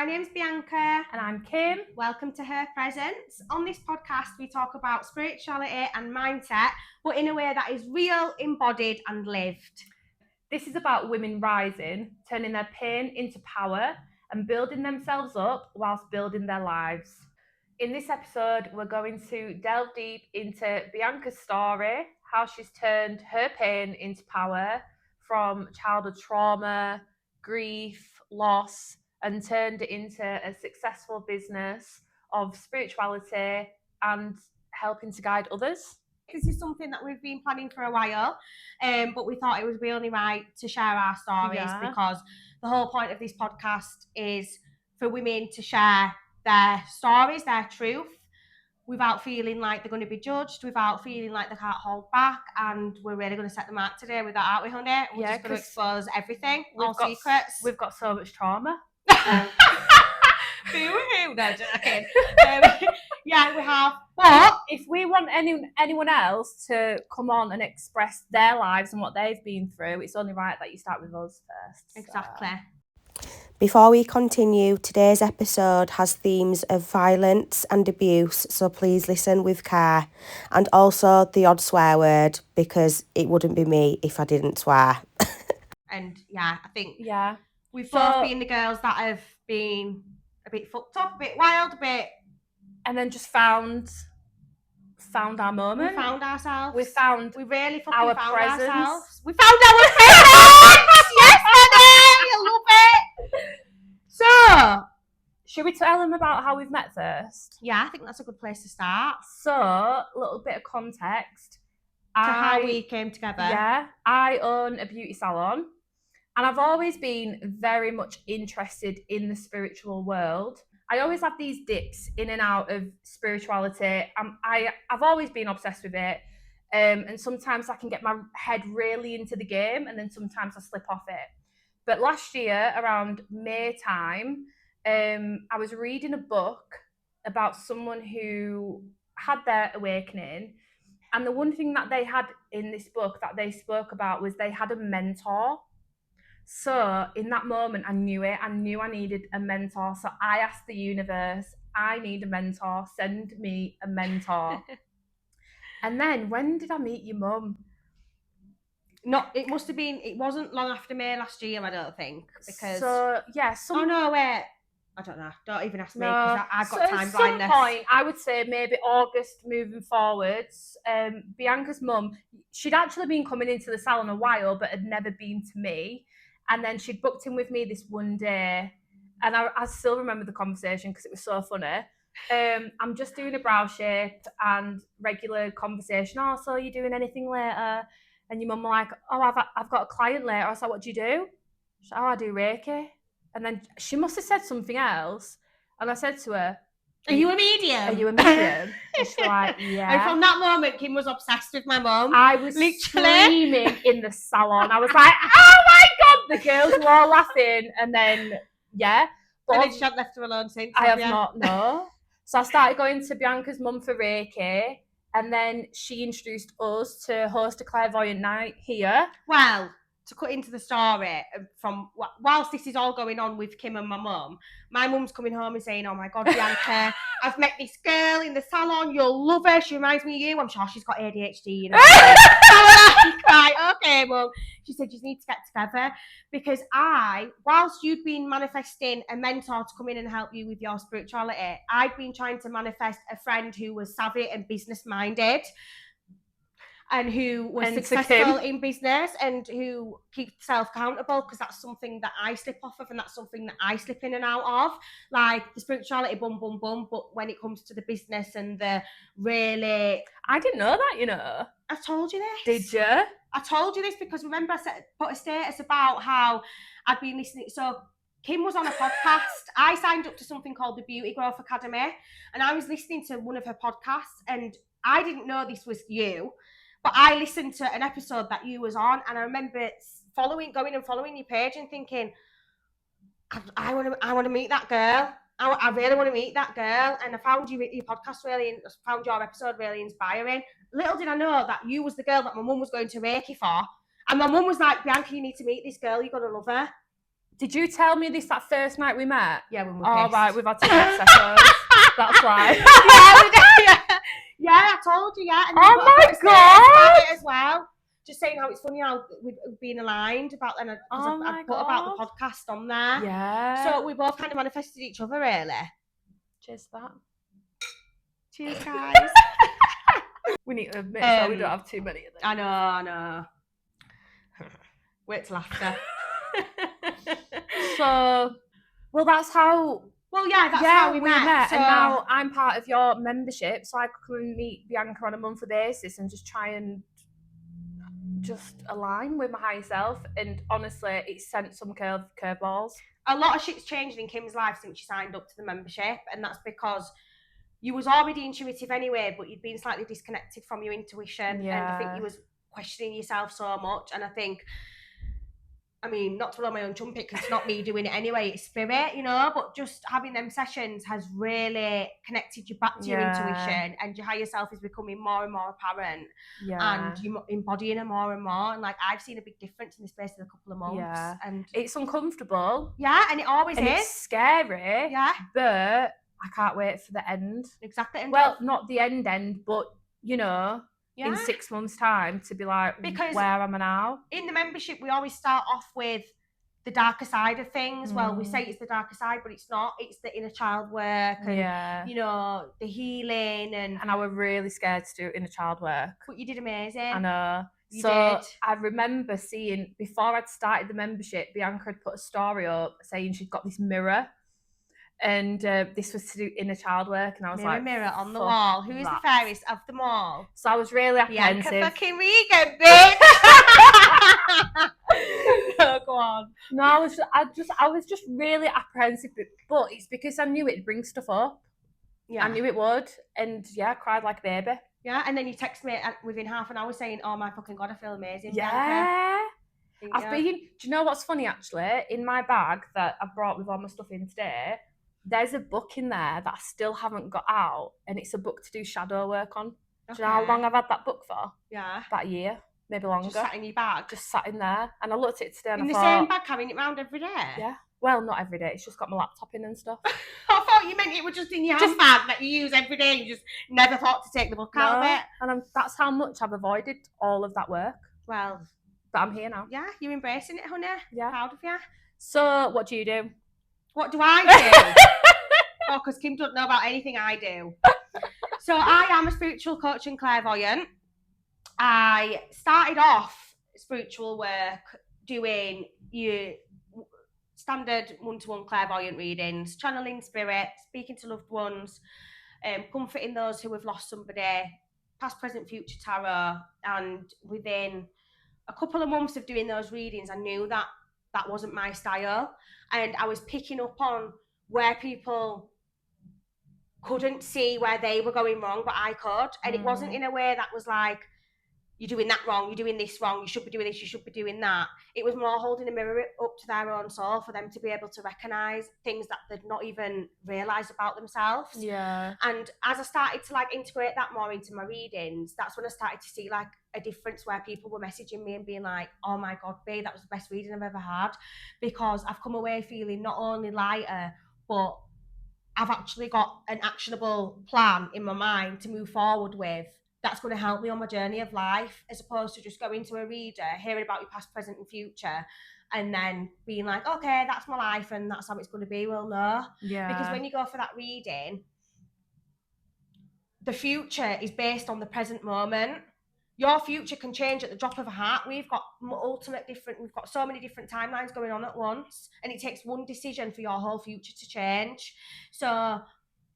My name's Bianca. And I'm Kim. Welcome to Her Presence. On this podcast, we talk about spirituality and mindset, but in a way that is real, embodied, and lived. This is about women rising, turning their pain into power, and building themselves up whilst building their lives. In this episode, we're going to delve deep into Bianca's story, how she's turned her pain into power from childhood trauma, grief, loss, and turned it into a successful business of spirituality and helping to guide others. This is something that we've been planning for a while, but we thought it was really right to share our stories because the whole point of this podcast is for women to share their stories, their truth, without feeling like they're going to be judged, without feeling like they can't hold back. And we're really going to set the mark today with that, aren't we, honey? We're just going to expose everything, all secrets. We've got so much trauma. Boo-hoo, no, joking. Yeah, we have. But if we want anyone else to come on and express their lives and what they've been through, it's only right that you start with us first. Exactly. Before we continue, today's episode has themes of violence and abuse, so please listen with care. And also the odd swear word, because it wouldn't be me if I didn't swear. And yeah, I think we've So- both been the girls that have been a bit fucked up, a bit wild, a bit... And then just found our moment. We found ourselves. We really fucking our found presence. ourselves. We found our presence! Yes, honey! I love it! So, should we tell them about how we've met first? yeah, I think that's a good place to start. So, a little bit of context. To how we came together. Yeah, I own a beauty salon, and I've always been very much interested in the spiritual world. I always have these dips in and out of spirituality. I've always been obsessed with it, and sometimes I can get my head really into the game, and then sometimes I slip off it. But last year, around May time, I was reading a book about someone who had their awakening. And the one thing that they had in this book that they spoke about was they had a mentor. So in that moment, I knew it. I knew I needed a mentor. So I asked the universe, I need a mentor. Send me a mentor. And then when did I meet your mum? It must have been, it wasn't long after May last year, I don't think. Because... So, yeah. Oh, no, wait. I don't know. Don't even ask me, because I've got time blindness. At some point, I would say maybe August moving forwards, Bianca's mum, she'd actually been coming into the salon a while, but had never been to me. And then she'd booked in with me this one day. And I still remember the conversation because it was so funny. I'm just doing a brow shape and regular conversation. Oh, so are you doing anything later? And your mum were like, oh, I've got a client later. I was like, what do you do? She's like, oh, I do Reiki. And then she must have said something else. And I said to her, Are you a medium? Are you a medium? And she's like, yeah. And from that moment, Kim was obsessed with my mum. I was screaming in the salon. I was like, oh my God, the girls were all laughing. And then, yeah. But then she hadn't left her alone since. I have not, no. So I started going to Bianca's mum for Reiki. And then she introduced us to host a clairvoyant night here. Well, to cut into the story, from whilst this is all going on with Kim and my mum's coming home and saying, oh my God, Bianca, I've met this girl in the salon, you'll love her, she reminds me of you, I'm sure she's got ADHD, you know. Right, okay, mum. She said, you need to get together, because whilst you'd been manifesting a mentor to come in and help you with your spirituality, I'd been trying to manifest a friend who was savvy and business-minded, and who was successful in business and who keeps self accountable, because that's something that I slip off of and that's something that I slip in and out of. Like the spirituality, boom, boom, boom. But when it comes to the business and the really... I didn't know that, you know. I told you this. Did you? I told you this because remember I put a status about how I'd been listening. So Kim was on a podcast. I signed up to something called the Beauty Growth Academy, and I was listening to one of her podcasts, and I didn't know this was you. But I listened to an episode that you was on, and I remember following your page and thinking, I want to meet that girl. I really want to meet that girl. And I found your podcast found your episode really inspiring. Little did I know that you was the girl that my mum was going to Reiki for. And my mum was like, Bianca, you need to meet this girl. You're going to love her. Did you tell me this that first night we met? Yeah, when we Oh, pissed. right, we've had two episodes. That's why. Yeah, we did. Yeah, I told you, yeah. And Oh I my put a status about God. it as well. Just saying how it's funny how we've been aligned about, and I put about the podcast on there. Yeah. So we both kind of manifested each other, really. Cheers for that. Cheers, guys. We need to make sure we don't have too many of them. I know. Wait till after. So, well, that's how. Well, yeah, that's how we met. So... And now I'm part of your membership, so I can meet Bianca on a monthly basis and just try and just align with my higher self. And honestly, it's sent some curveballs. A lot of shit's changed in Kim's life since she signed up to the membership, and that's because you was already intuitive anyway, but you'd been slightly disconnected from your intuition. Yeah. And I think you was questioning yourself so much. And I think, I mean, not to blow my own trumpet, because it's not me doing it anyway, it's spirit, you know, but just having them sessions has really connected you back to your intuition, and your higher self is becoming more and more apparent, and you're embodying it more and more. And like, I've seen a big difference in the space of a couple of months. And it's uncomfortable. Yeah, and it always is. It's scary. Yeah. But I can't wait for the end. Exactly. And well, not the end, but, you know, in 6 months' time to be like, because where am I now? In the membership, we always start off with the darker side of things. Well, we say it's the darker side, but it's not. It's the inner child work and, you know, the healing. And I was really scared to do inner child work. But you did amazing. I know. You so did. I remember seeing, before I'd started the membership, Bianca had put a story up saying she'd got this mirror. And this was to do inner child work, and I was mirror on the wall. Who is the fairest of them all? So I was really apprehensive. Bianca fucking Regan, bitch. No, go on. No, I was just really apprehensive, but it's because I knew it'd bring stuff up. Yeah, I knew it would, and I cried like a baby. Yeah, and then you text me within half an hour saying, "Oh my fucking God, I feel amazing." Yeah. I've been. Do you know what's funny actually? In my bag that I brought with all my stuff in today, there's a book in there that I still haven't got out, and it's a book to do shadow work on. Do you know how long I've had that book for? Yeah. About a year, maybe longer. Just sat in your bag? Just sat in there. And I looked at it today and I thought... In the same bag, carrying it around every day? Yeah. Well, not every day. It's just got my laptop in and stuff. I thought you meant it was just in your handbag that you use every day. You just never thought to take the book out of it. And that's how much I've avoided all of that work. Well... But I'm here now. Yeah, you're embracing it, honey. Yeah. Proud of you. So, what do you do? What do I do? Oh, because Kim doesn't know about anything I do. So I am a spiritual coach and clairvoyant. I started off spiritual work doing your standard one-to-one clairvoyant readings, channeling spirit, speaking to loved ones, comforting those who have lost somebody, past, present, future tarot. And within a couple of months of doing those readings, I knew that that wasn't my style. And I was picking up on where people couldn't see where they were going wrong, but I could. And it wasn't in a way that was like, you're doing that wrong, you're doing this wrong, you should be doing this, you should be doing that. It was more holding a mirror up to their own soul for them to be able to recognise things that they'd not even realised about themselves. Yeah. And as I started to like integrate that more into my readings, that's when I started to see like a difference where people were messaging me and being like, oh my God, babe, that was the best reading I've ever had. Because I've come away feeling not only lighter, but I've actually got an actionable plan in my mind to move forward with that's going to help me on my journey of life, as opposed to just going to a reader, hearing about your past, present and future, and then being like, okay, that's my life and that's how it's going to be. Well, no. Yeah. Because when you go for that reading, the future is based on the present moment. Your future can change at the drop of a hat. We've got so many different timelines going on at once, and it takes one decision for your whole future to change. So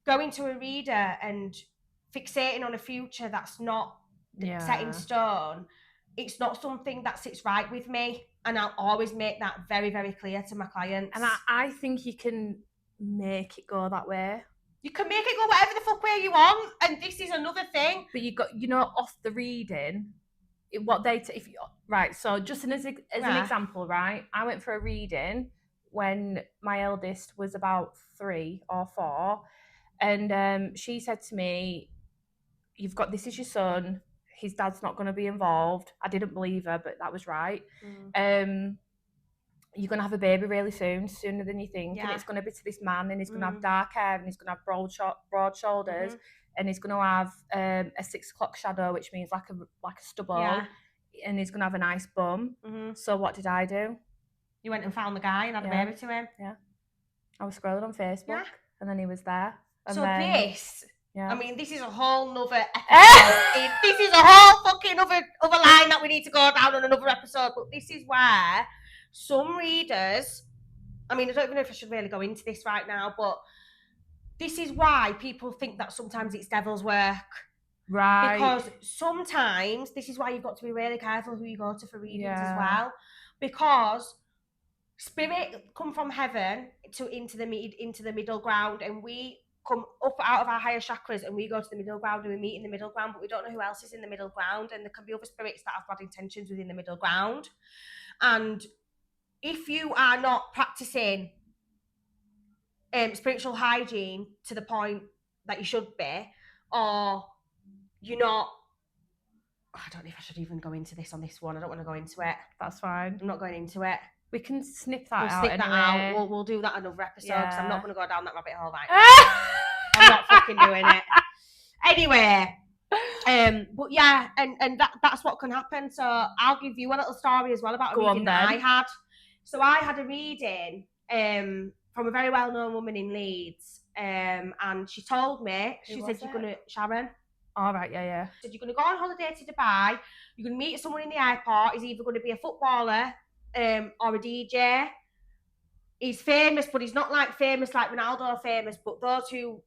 going to a reader and fixating on a future that's not set in stone, it's not something that sits right with me. And I'll always make that very, very clear to my clients. And I think you can make it go that way. You can make it go whatever the fuck way you want. And this is another thing. But you got, off the reading, what they, right, so just as an example, right, I went for a reading when my eldest was about 3 or 4. And she said to me, this is your son, his dad's not going to be involved. I didn't believe her, but that was right. you're going to have a baby really soon, sooner than you think, and Yeah. it's going to be to this man, and he's going to have dark hair, and he's going to have broad shoulders, and he's going to have a 6 o'clock shadow, which means like a stubble, and he's going to have a nice bum. So what did I do? You went and found the guy and had a baby to him. Yeah. I was scrolling on Facebook, and then he was there. And so then, this, yeah. I mean, this is a whole nother episode. This is a whole fucking other line that we need to go down on another episode. But this is where some readers, I mean, I don't even know if I should really go into this right now, but this is why people think that sometimes it's devil's work. Right. Because sometimes, this is why you've got to be really careful who you go to for readings as well. Because spirit come from heaven into the middle ground, and we come up out of our higher chakras and we go to the middle ground and we meet in the middle ground, but we don't know who else is in the middle ground, and there can be other spirits that have bad intentions within the middle ground. And if you are not practicing spiritual hygiene to the point that you should be, or you're not, I don't know if I should even go into this on this one. I don't want to go into it. That's fine. I'm not going into it. We can snip that We'll out snip anyway. that out. We'll do that another episode because I'm not Yeah. going to go down that rabbit hole right now. I'm not fucking doing it. Anyway, but yeah, and that's what can happen. So I'll give you a little story as well about a reading that I had. So I had a reading from a very well-known woman in Leeds, and she told me, she said, you're going to, Sharon. All right, yeah. She said, you're going to go on holiday to Dubai, you're going to meet someone in the airport, he's either going to be a footballer or a DJ. He's famous, but he's not like famous like Ronaldo famous, but those who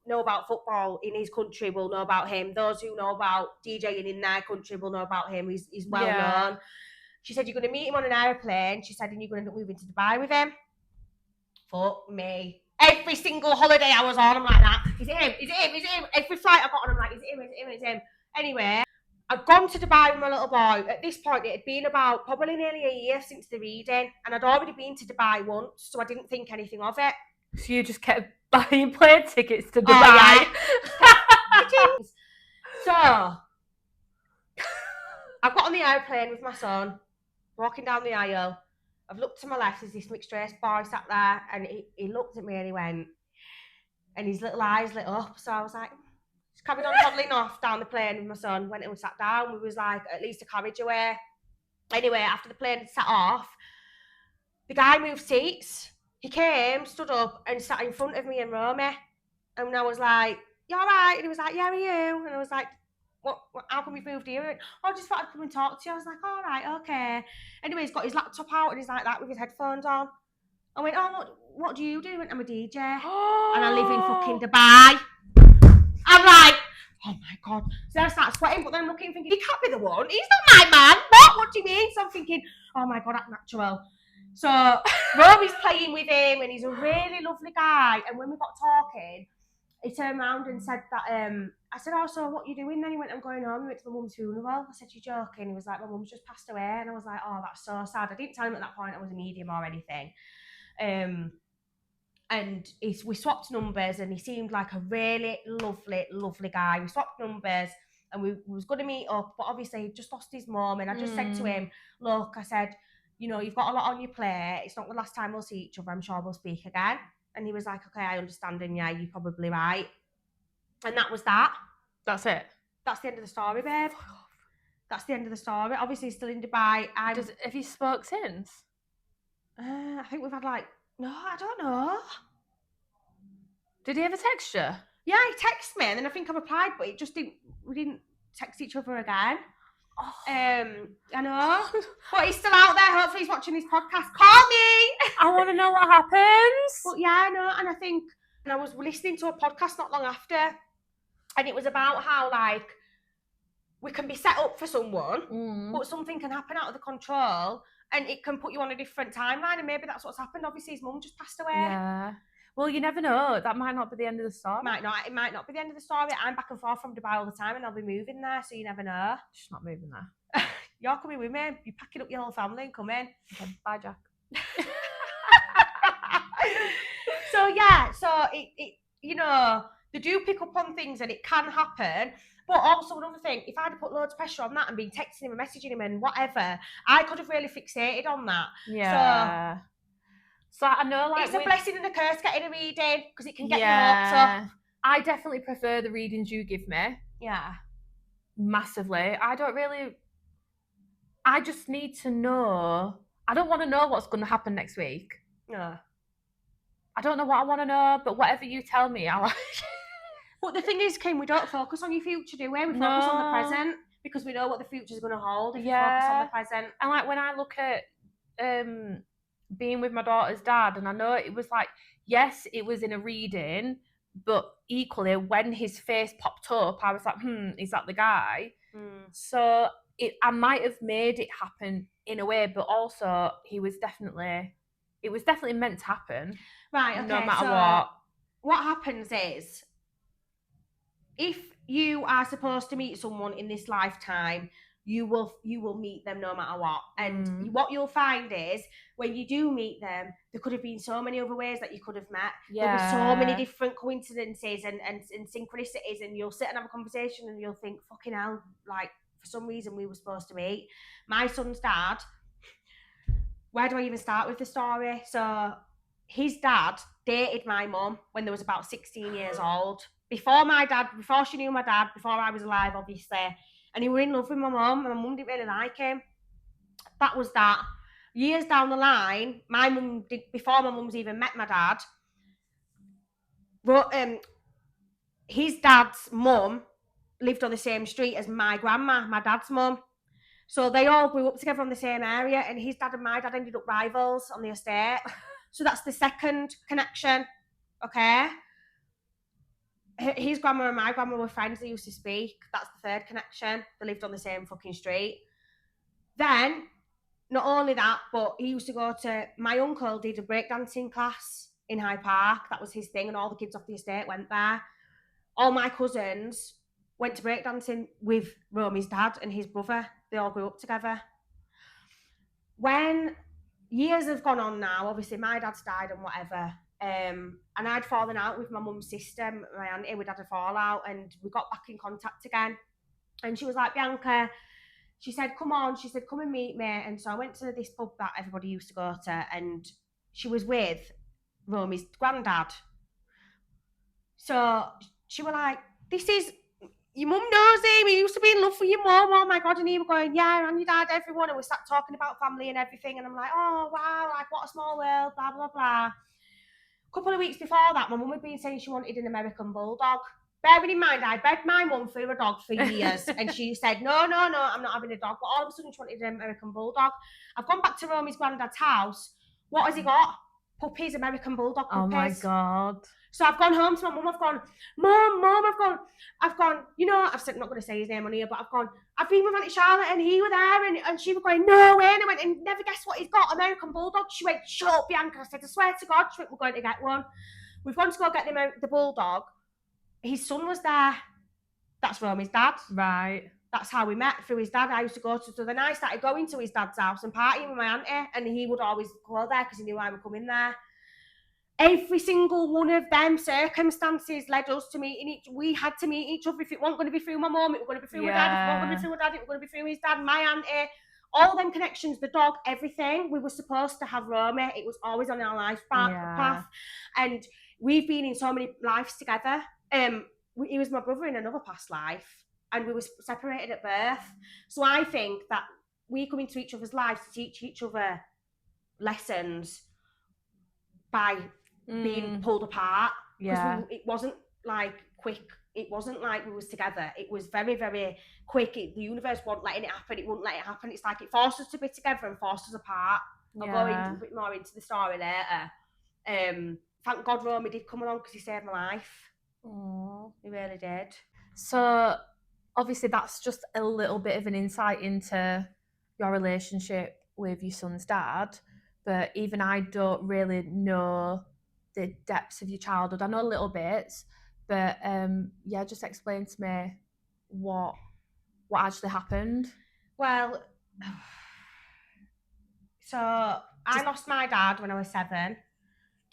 know about football in his country will know about him. Those who know about DJing in their country will know about him. He's well known. She said, you're going to meet him on an airplane. She said, and you're going to end up moving to Dubai with him. Fuck me. Every single holiday I was on, I'm like that. Is it him? Is it him? Is it him? Every flight I got on, I'm like, is it him? Is it him? Is it him? Anyway, I'd gone to Dubai with my little boy. At this point, it had been about probably nearly a year since the reading, and I'd already been to Dubai once, so I didn't think anything of it. So you just kept buying plane tickets to Dubai? So, I've got on the airplane with my son, walking down the aisle. I've looked to my left, there's this mixed-race boy sat there, and he looked at me and he went, and his little eyes lit up, so I was like, just carried on toddling off down the plane with my son, went and sat down. We was like at least a carriage away. Anyway, after the plane had sat off, the guy moved seats. He came, stood up and sat in front of me and Romy. And I was like, you all right? And he was like, yeah, are you? And I was like, what how come you've moved here? And, I just thought I'd come and talk to you. I was like, all right, okay. Anyway, he's got his laptop out and he's like that with his headphones on. I went, oh, what do you do? He went, I'm a DJ. And I live in fucking Dubai. I'm like, oh my God. So then I start sweating, but then I'm looking thinking, he can't be the one. He's not my man. What do you mean? So I'm thinking, oh my God, that's natural. So Roby's playing with him and he's a really lovely guy. And when we got talking, he turned around and said that, I said, oh, so what are you doing then? He went, I'm going home. He went to my mum's funeral. I said, you're joking? He was like, my mum's just passed away. And I was like, oh, that's so sad. I didn't tell him at that point I was a medium or anything. And we swapped numbers and he seemed like a really lovely guy. We swapped numbers and we was going to meet up, but obviously he just lost his mum. And I just said to him, look, I said, you know, you've got a lot on your plate. It's not the last time we'll see each other. I'm sure we'll speak again. And he was like, okay, I understand. And yeah, you're probably right. And that was that. That's it? That's the end of the story, babe. That's the end of the story. Obviously, he's still in Dubai. Have you spoke since? I think we've had no, I don't know. Did he ever text you? Yeah, he texted me, and then I think I replied, but we didn't text each other again. Oh. I know. But he's still out there. Hopefully he's watching this podcast. Call me! I want to know what happens. But yeah, I know. And I think, and I was listening to a podcast not long after, and it was about how, we can be set up for someone, but something can happen out of the control, and it can put you on a different timeline, and maybe that's what's happened. Obviously, his mum just passed away. Yeah. Well, you never know. That might not be the end of the story. It might not be the end of the story. I'm back and forth from Dubai all the time, and I'll be moving there, so you never know. She's not moving there. You're coming with me. You're packing up your whole family and come in. Okay, bye, Jack. So yeah, so it you know, they do pick up on things and it can happen. But also another thing, if I'd have put loads of pressure on that and been texting him and messaging him and whatever, I could have really fixated on that. Yeah. So I know, like, It's a blessing and a curse getting a reading because it can get yeah, your hopes up. I definitely prefer the readings you give me. Yeah. Massively. I just need to know. I don't want to know what's going to happen next week. No. I don't know what I want to know, but whatever you tell me, I like. But the thing is, Kim, we don't focus on your future, do we? We focus on the present because we know what the future's going to hold if we focus on the present. And like when I look at being with my daughter's dad, and I know it was like, yes, it was in a reading, but equally when his face popped up, I was like, is that the guy? So I might have made it happen in a way, but also it was definitely meant to happen. Right, okay. No matter so what happens is, if you are supposed to meet someone in this lifetime, you will meet them no matter what. And what you'll find is, when you do meet them, there could have been so many other ways that you could have met. There'll be so many different coincidences and synchronicities, and you'll sit and have a conversation and you'll think, fucking hell, like, for some reason we were supposed to meet. My son's dad, where do I even start with the story? So his dad dated my mum when they was about 16 years old. Before she knew my dad, before I was alive, obviously. And he were in love with my mum, and my mum didn't really like him. That was that. Years down the line, before my mum's even met my dad, his dad's mum lived on the same street as my grandma, my dad's mum. So they all grew up together on the same area, and his dad and my dad ended up rivals on the estate. So that's the second connection, okay? His grandma and my grandma were friends, they used to speak. That's the third connection. They lived on the same fucking street. Then, not only that, but he used to go to, my uncle did a breakdancing class in Hyde Park. That was his thing, and all the kids off the estate went there. All my cousins went to breakdancing with Romy's dad and his brother. They all grew up together. When years have gone on now, obviously my dad's died and whatever, and I'd fallen out with my mum's sister, my auntie. We'd had a fallout, and we got back in contact again. And she was like, Bianca, she said, come on. She said, come and meet me. And so I went to this pub that everybody used to go to, and she was with Romy's granddad. So she was like, this is, your mum knows him, he used to be in love with your mum, oh my God. And he was going, yeah, and your dad, everyone. And we sat talking about family and everything. And I'm like, oh, wow, like, what a small world, blah, blah, blah. A couple of weeks before that, my mum had been saying she wanted an American bulldog. Bearing in mind, I begged my mum for a dog for years, and she said, no, I'm not having a dog. But all of a sudden, she wanted an American bulldog. I've gone back to Romy's granddad's house. What has he got? Puppies, American bulldog puppies. Oh my God. So I've gone home to my mum. I've gone, Mum, I've gone, you know, I'm not going to say his name on here, but I've been with Auntie Charlotte, and he was there, and she was going, no way. And I went, and never guess what he's got, American bulldog. She went, shut up, Bianca. I said, I swear to God. She went, we're going to get one. We've gone to go get the bulldog. His son was there. That's Romy's dad. Right. That's how we met, through his dad. I used to go to, so then I started going to his dad's house and partying with my auntie, and he would always go there because he knew I would come in there. Every single one of them circumstances led us to meeting we had to meet each other. If it wasn't going to be through my mum, it was going to be through my dad. If it wasn't going to be through my dad, it was going to be through his dad, my auntie. All them connections, the dog, everything. We were supposed to have Romy. It was always on our life path. And we've been in so many lives together. He was my brother in another past life, and we were separated at birth. So I think that we come into each other's lives to teach each other lessons by being pulled apart. Because it wasn't like quick. It wasn't like we was together. It was very, very quick. The universe wasn't letting it happen. It wouldn't let it happen. It's like it forced us to be together and forced us apart. I'll go a bit more into the story later. Thank God Romy did come along because he saved my life. Aww. He really did. So obviously that's just a little bit of an insight into your relationship with your son's dad, but even I don't really know the depths of your childhood. I know little bits, but just explain to me what actually happened. Well, so I lost my dad when I was 7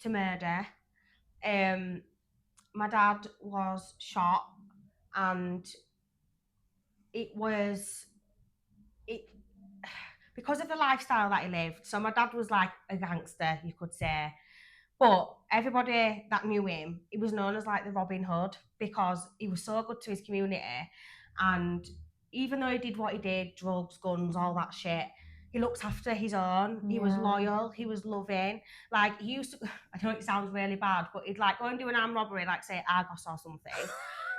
to murder. My dad was shot, and it because of the lifestyle that he lived. So my dad was like a gangster, you could say. But everybody that knew him, he was known as like the Robin Hood because he was so good to his community. And even though he did what he did, drugs, guns, all that shit, he looked after his own. He was loyal. He was loving. Like, he used to, I know it sounds really bad, but he'd like go and do an armed robbery, like say Argos or something,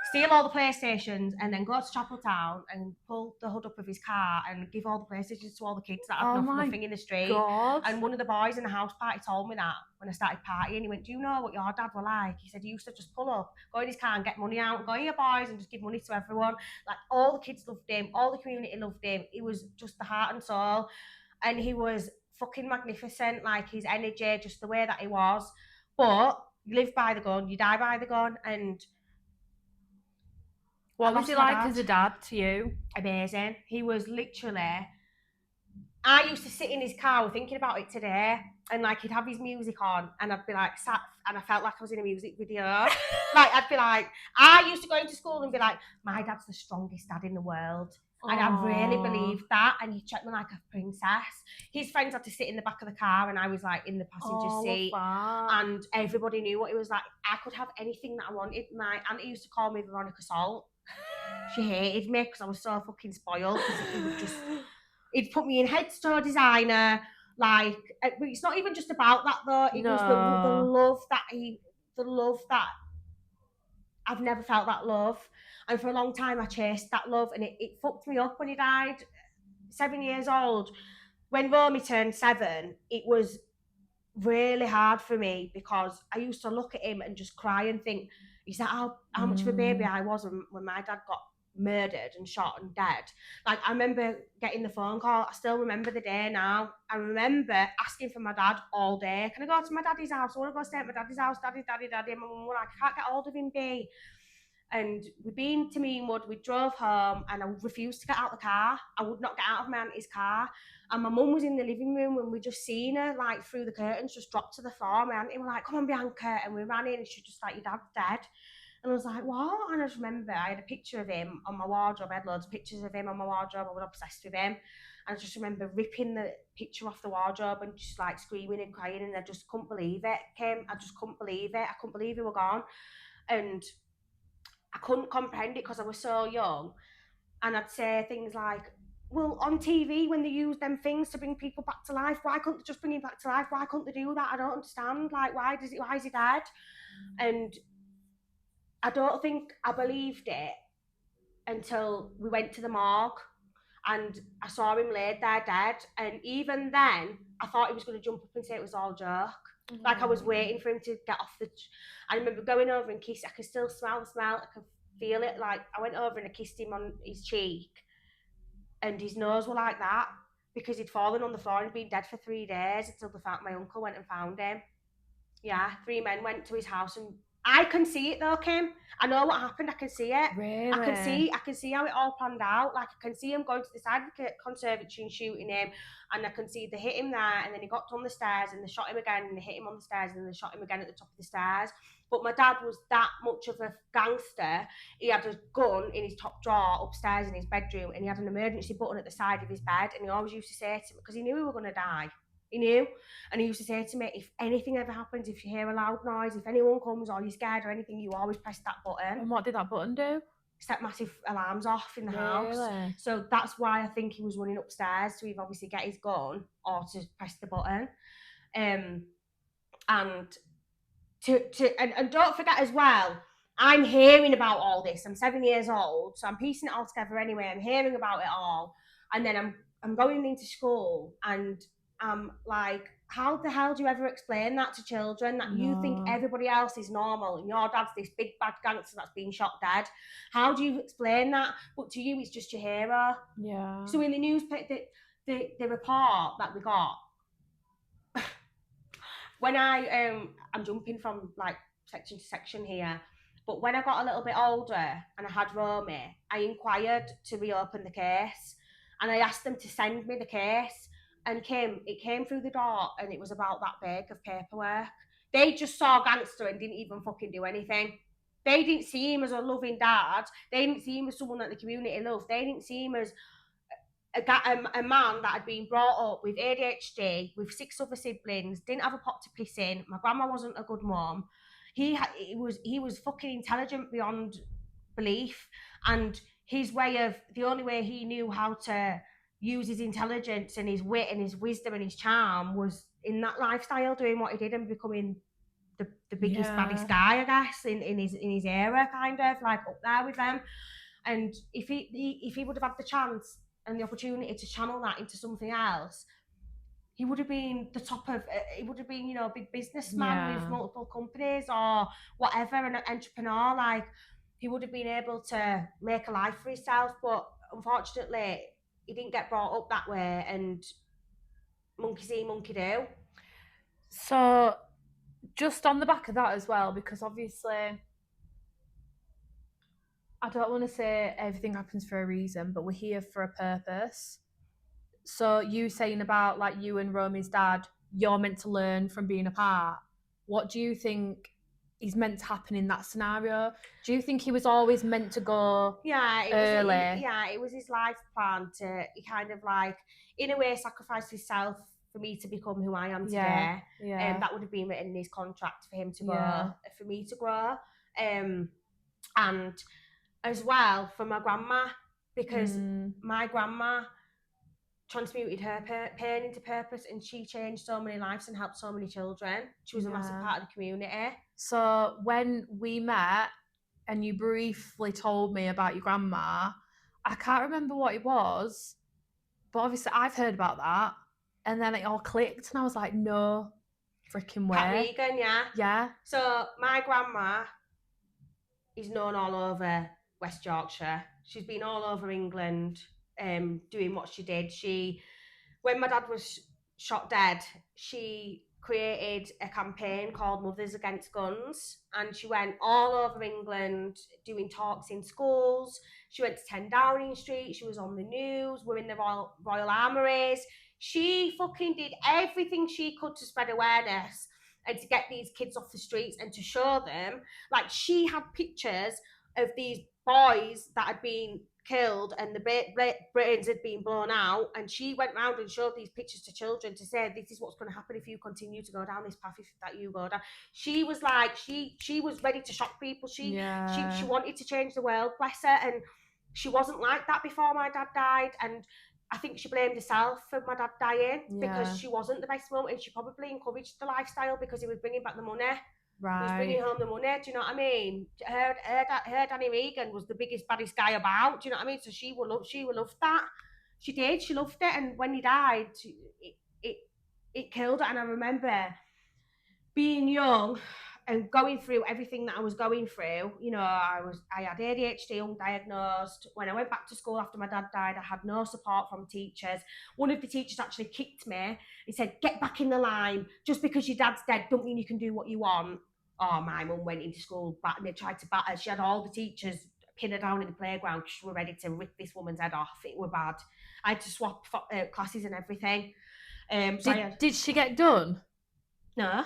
steal all the PlayStations, and then go to Chapeltown and pull the hood up of his car and give all the PlayStations to all the kids that had nothing in the street. God. And one of the boys in the house party told me that when I started partying. He went, "Do you know what your dad were like?" He said he used to just pull up, go in his car and get money out, and go, "Here, boys," and just give money to everyone. Like, all the kids loved him, all the community loved him. He was just the heart and soul. And he was fucking magnificent, like his energy, just the way that he was. But you live by the gun, you die by the gun. And what was he like as a dad to you? Amazing. He was literally, I used to sit in his car thinking about it today, and like he'd have his music on, and I'd be like sat, and I felt like I was in a music video. Like, I'd be like, I used to go into school and be like, my dad's the strongest dad in the world. And I really believed that, and he treated me like a princess. His friends had to sit in the back of the car, and I was like in the passenger seat, and everybody knew what it was like. I could have anything that I wanted. My auntie used to call me Veronica Salt. She hated me because I was so fucking spoiled. He'd put me in head to toe designer. Like, but it's not even just about that though. It was the love that I've never felt that love. And for a long time I chased that love, and it fucked me up when he died. 7 years old. When Romy turned 7, it was really hard for me because I used to look at him and just cry and think, is that how much of a baby I was when my dad got murdered and shot and dead? Like, I remember getting the phone call. I still remember the day now. I remember asking for my dad all day. Can I go to my daddy's house? I want to go stay at my daddy's house. Daddy. And my mum was like, I can't get hold of him, B. And we'd been to Meanwood, we drove home, and I refused to get out of the car. I would not get out of my auntie's car. And my mum was in the living room, and we just seen her, like, through the curtains, just drop to the floor. My auntie was like, "Come on, Bianca." And we ran in, and she was just like, "Your dad's dead." And I was like, "What?" And I just remember I had a picture of him on my wardrobe. I had loads of pictures of him on my wardrobe. I was obsessed with him. And I just remember ripping the picture off the wardrobe and just, like, screaming and crying. And I just couldn't believe it, Kim. I just couldn't believe it. I couldn't believe he were gone. And I couldn't comprehend it because I was so young. And I'd say things like, well, on TV, when they use them things to bring people back to life, why couldn't they just bring him back to life? Why couldn't they do that? I don't understand. Like, why is he dead? And I don't think I believed it until we went to the morgue and I saw him laid there dead. And even then, I thought he was going to jump up and say it was all a joke. Like, I was waiting for him to get off the... I remember going over and kissing. I could still smell the smell. I could feel it. Like, I went over and I kissed him on his cheek, and his nose were like that because he'd fallen on the floor and he'd been dead for 3 days until my uncle went and found him. Yeah, 3 men went to his house, and I can see it though, Kim. I know what happened. I can see it. Really? I can see how it all planned out. Like, I can see him going to the side of the conservatory and shooting him, and I can see they hit him there, and then he got on the stairs, and they shot him again, and they hit him on the stairs, and then they shot him again at the top of the stairs. But my dad was that much of a gangster. He had a gun in his top drawer upstairs in his bedroom, and he had an emergency button at the side of his bed, and he always used to say to me, because he knew we were going to die. He knew, and he used to say to me, if anything ever happens, if you hear a loud noise, if anyone comes or you're scared or anything, you always press that button. And what did that button do? Set massive alarms off in the house. So that's why I think he was running upstairs to either obviously get his gun or to press the button. And don't forget as well, I'm hearing about all this. I'm 7 years old, so I'm piecing it all together anyway. I'm hearing about it all, and then I'm going into school, and I'm like, how the hell do you ever explain that to children, that you think everybody else is normal and your dad's this big bad gangster that's been shot dead? How do you explain that? But to you, it's just your hero. Yeah. So in the newspaper, the report that we got, when I'm jumping from like section to section here, but when I got a little bit older and I had Romy, I inquired to reopen the case, and I asked them to send me the case. And it came through the door, and it was about that big of paperwork. They just saw gangster and didn't even fucking do anything. They didn't see him as a loving dad. They didn't see him as someone that the community loved. They didn't see him as a man that had been brought up with ADHD, with 6 other siblings, didn't have a pot to piss in. My grandma wasn't a good mom. He was fucking intelligent beyond belief, and his way of the only way he knew how to use his intelligence and his wit and his wisdom and his charm was in that lifestyle, doing what he did and becoming the biggest baddest guy, I guess, in his era, kind of like up there with them. And if he would have had the chance and the opportunity to channel that into something else, he would have been the top of. He would have been, you know, a big businessman with multiple companies or whatever, an entrepreneur. Like, he would have been able to make a life for himself. But unfortunately, he didn't get brought up that way. And monkey see, monkey do. So, just on the back of that as well, because obviously, I don't want to say everything happens for a reason, but we're here for a purpose. So you saying about like you and Romy's dad, you're meant to learn from being apart. What do you think is meant to happen in that scenario? Do you think he was always meant to go early? It was his life plan to, he kind of like, in a way, sacrifice himself for me to become who I am today. And that would have been written in his contract for him to grow, for me to grow. And as well for my grandma, because my grandma transmuted her pain into purpose, and she changed so many lives and helped so many children. She was a massive part of the community. So when we met and you briefly told me about your grandma, I can't remember what it was, but obviously I've heard about that, and then it all clicked and I was like, no freaking way. Cat Regan, yeah. So my grandma is known all over West Yorkshire. She's been all over England, doing what she did. When my dad was shot dead, she created a campaign called Mothers Against Guns, and she went all over England doing talks in schools. She went to 10 Downing Street. She was on the news. We're in the Royal Armouries. She fucking did everything she could to spread awareness and to get these kids off the streets and to show them. Like, she had pictures of these boys that had been killed and the brains had been blown out, and she went round and showed these pictures to children to say, this is what's going to happen if you continue to go down this path that you go down. She was like, she was ready to shock people. She wanted to change the world, bless her. And she wasn't like that before my dad died, and I think she blamed herself for my dad dying because she wasn't the best mum, and she probably encouraged the lifestyle because he was bringing back the money. Right. He was bringing home the money, do you know what I mean? Her Danny Regan was the biggest, baddest guy about, do you know what I mean? So she would love that. She did, she loved it. And when he died, it killed her. And I remember being young and going through everything that I was going through. You know, I had ADHD undiagnosed. When I went back to school after my dad died, I had no support from teachers. One of the teachers actually kicked me. He said, get back in the line. Just because your dad's dead don't mean you can do what you want. Oh, my mum went into school and they tried to batter. She had all the teachers pin her down in the playground because she were ready to rip this woman's head off. It were bad. I had to swap classes and everything. Did she get done? No.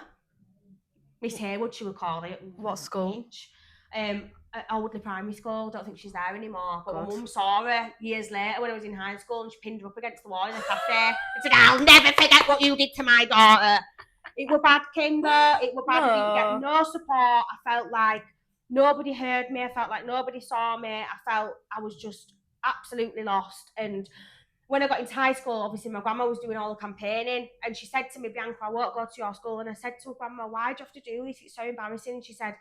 Miss Haywood, she would call it. What school? Alwoodley Primary School. Don't think she's there anymore. But my mum saw her years later when I was in high school, and she pinned her up against the wall in a cafe and said, I'll never forget what you did to my daughter. It were bad, Kinder. It were bad. I didn't get no support. I felt like nobody heard me. I felt like nobody saw me. I felt I was just absolutely lost. And when I got into high school, obviously my grandma was doing all the campaigning, and she said to me, Bianca, I won't go to your school. And I said to her, Grandma, why do you have to do this? It's so embarrassing. And she said,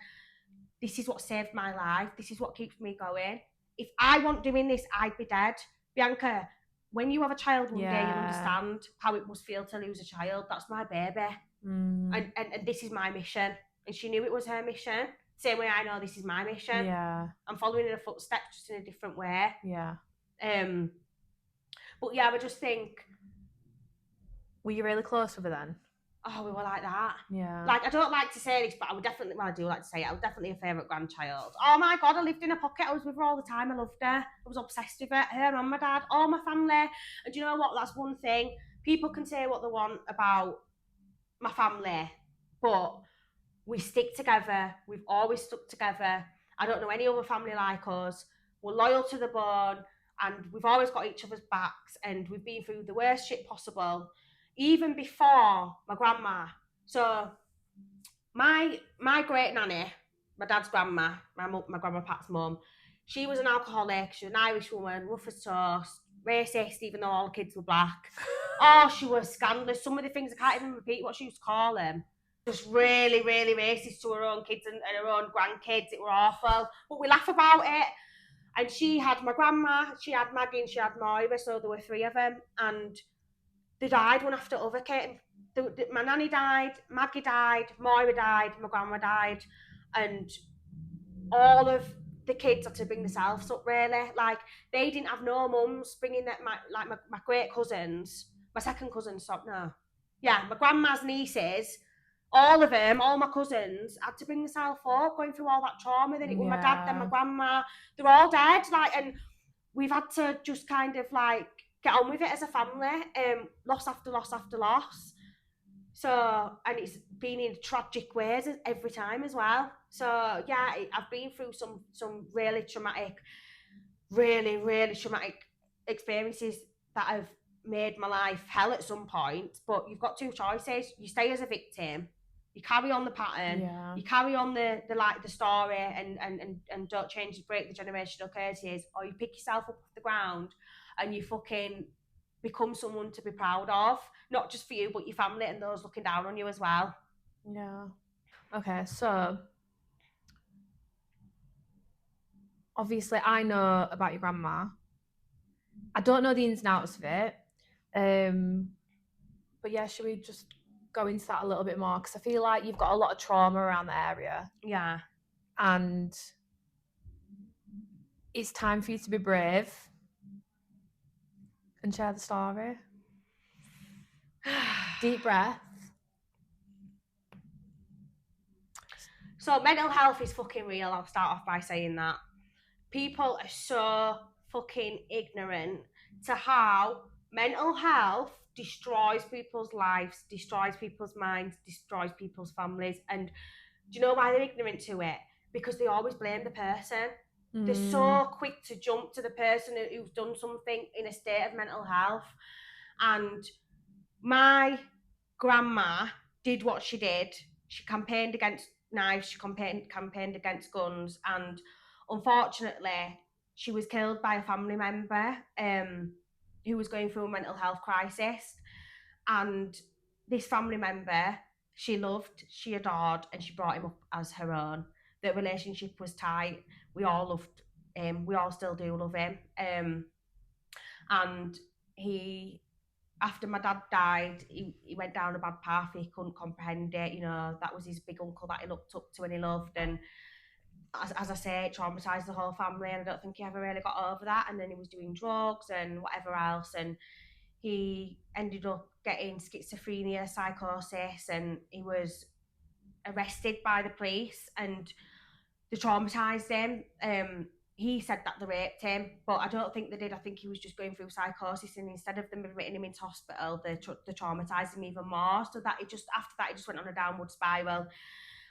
this is what saved my life. This is what keeps me going. If I wasn't doing this, I'd be dead. Bianca, when you have a child one day, you'll understand how it must feel to lose a child. That's my baby. And this is my mission. And she knew it was her mission. Same way I know this is my mission. Yeah. I'm following in her footsteps, just in a different way. Yeah. But yeah, I just think. Were you really close with her then? Oh, we were like that. Yeah. Like, I don't like to say this, but I would definitely, well, I do like to say it, I was definitely a favourite grandchild. Oh my God, I lived in her pocket. I was with her all the time. I loved her. I was obsessed with her and my dad, all my family. And do you know what? That's one thing. People can say what they want about my family, but we stick together. We've always stuck together. I don't know any other family like us. We're loyal to the bone, and we've always got each other's backs, and we've been through the worst shit possible, even before my grandma. So my great nanny, my dad's grandma, my grandma Pat's mum, she was an alcoholic. She was an Irish woman, rough as toast, racist, even though all the kids were black. Oh, she was scandalous. Some of the things I can't even repeat what she used to call them. Just really, really racist to her own kids and her own grandkids. It were awful. But we laugh about it. And she had my grandma, she had Maggie, and she had Moira, so there were three of them. And they died one after the other. My nanny died, Maggie died, Moira died, my grandma died. And all of the kids had to bring themselves up, really. Like, they didn't have no mums bringing that. My great cousins, my second cousin, my grandma's nieces, all of them, all my cousins had to bring themselves up, going through all that trauma. Then it was my dad, then my grandma. They're all dead. And we've had to just kind of get on with it as a family. Loss after loss after loss. So, and it's been in tragic ways every time as well. So yeah, I've been through some really traumatic experiences that have made my life hell at some point. But you've got two choices: you stay as a victim, you carry on the pattern, you carry on the story, and don't change, break the generational curses, or you pick yourself up off the ground and you fucking become someone to be proud of, not just for you, but your family and those looking down on you as well. Yeah. Okay, so obviously I know about your grandma. I don't know the ins and outs of it. But yeah, should we just go into that a little bit more? Because I feel like you've got a lot of trauma around the area. Yeah. And it's time for you to be brave and share the story. Deep breath. So mental health is fucking real. I'll start off by saying that. People are so fucking ignorant to how mental health destroys people's lives, destroys people's minds, destroys people's families. And do you know why they're ignorant to it? Because they always blame the person. They're so quick to jump to the person who's done something in a state of mental health. And my grandma did what she did. She campaigned against knives, she campaigned against guns, and unfortunately she was killed by a family member who was going through a mental health crisis. And this family member, she loved, she adored, and she brought him up as her own. The relationship was tight. We all loved him. We all still do love him. And he, after my dad died, he went down a bad path. He couldn't comprehend it. You know, that was his big uncle that he looked up to and he loved. And as I say, it traumatised the whole family. And I don't think he ever really got over that. And then he was doing drugs and whatever else. And he ended up getting schizophrenia, psychosis, and he was arrested by the police and they traumatised him. He said that they raped him, but I don't think they did. I think he was just going through psychosis, and instead of them admitting him into hospital, they traumatised him even more. So that after that, he just went on a downward spiral.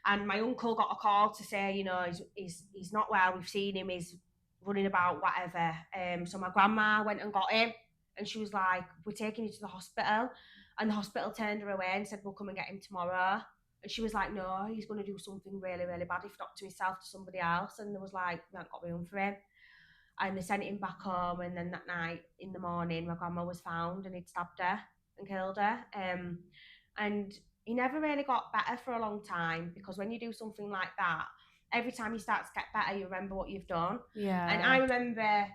And my uncle got a call to say, you know, he's not well. We've seen him. He's running about, whatever. So my grandma went and got him, and she was like, "We're taking you to the hospital." And the hospital turned her away and said, "We'll come and get him tomorrow." And she was like, "No, he's going to do something really, really bad, if not to himself, to somebody else." And there was like, "We haven't got room for him." And they sent him back home. And then that night in the morning, my grandma was found and he'd stabbed her and killed her. And he never really got better for a long time, because when you do something like that, every time you start to get better, you remember what you've done. Yeah. And I remember,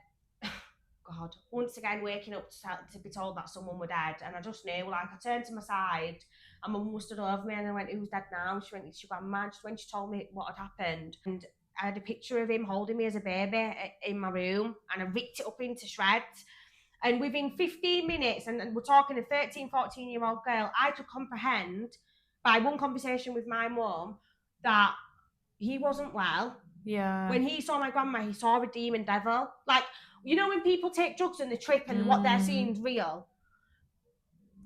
God, once again waking up to be told that someone were dead. And I just knew, like, I turned to my side and my mum stood over me and I went, "Who's dead now?" She went, "It's your grandma." Just when she told me what had happened. And I had a picture of him holding me as a baby in my room, and I ripped it up into shreds. And within 15 minutes, and we're talking a 13, 14-year-old girl, I could comprehend by one conversation with my mum that he wasn't well. Yeah. When he saw my grandma, he saw a demon devil. Like, you know when people take drugs and they trip and what they're seeing is real?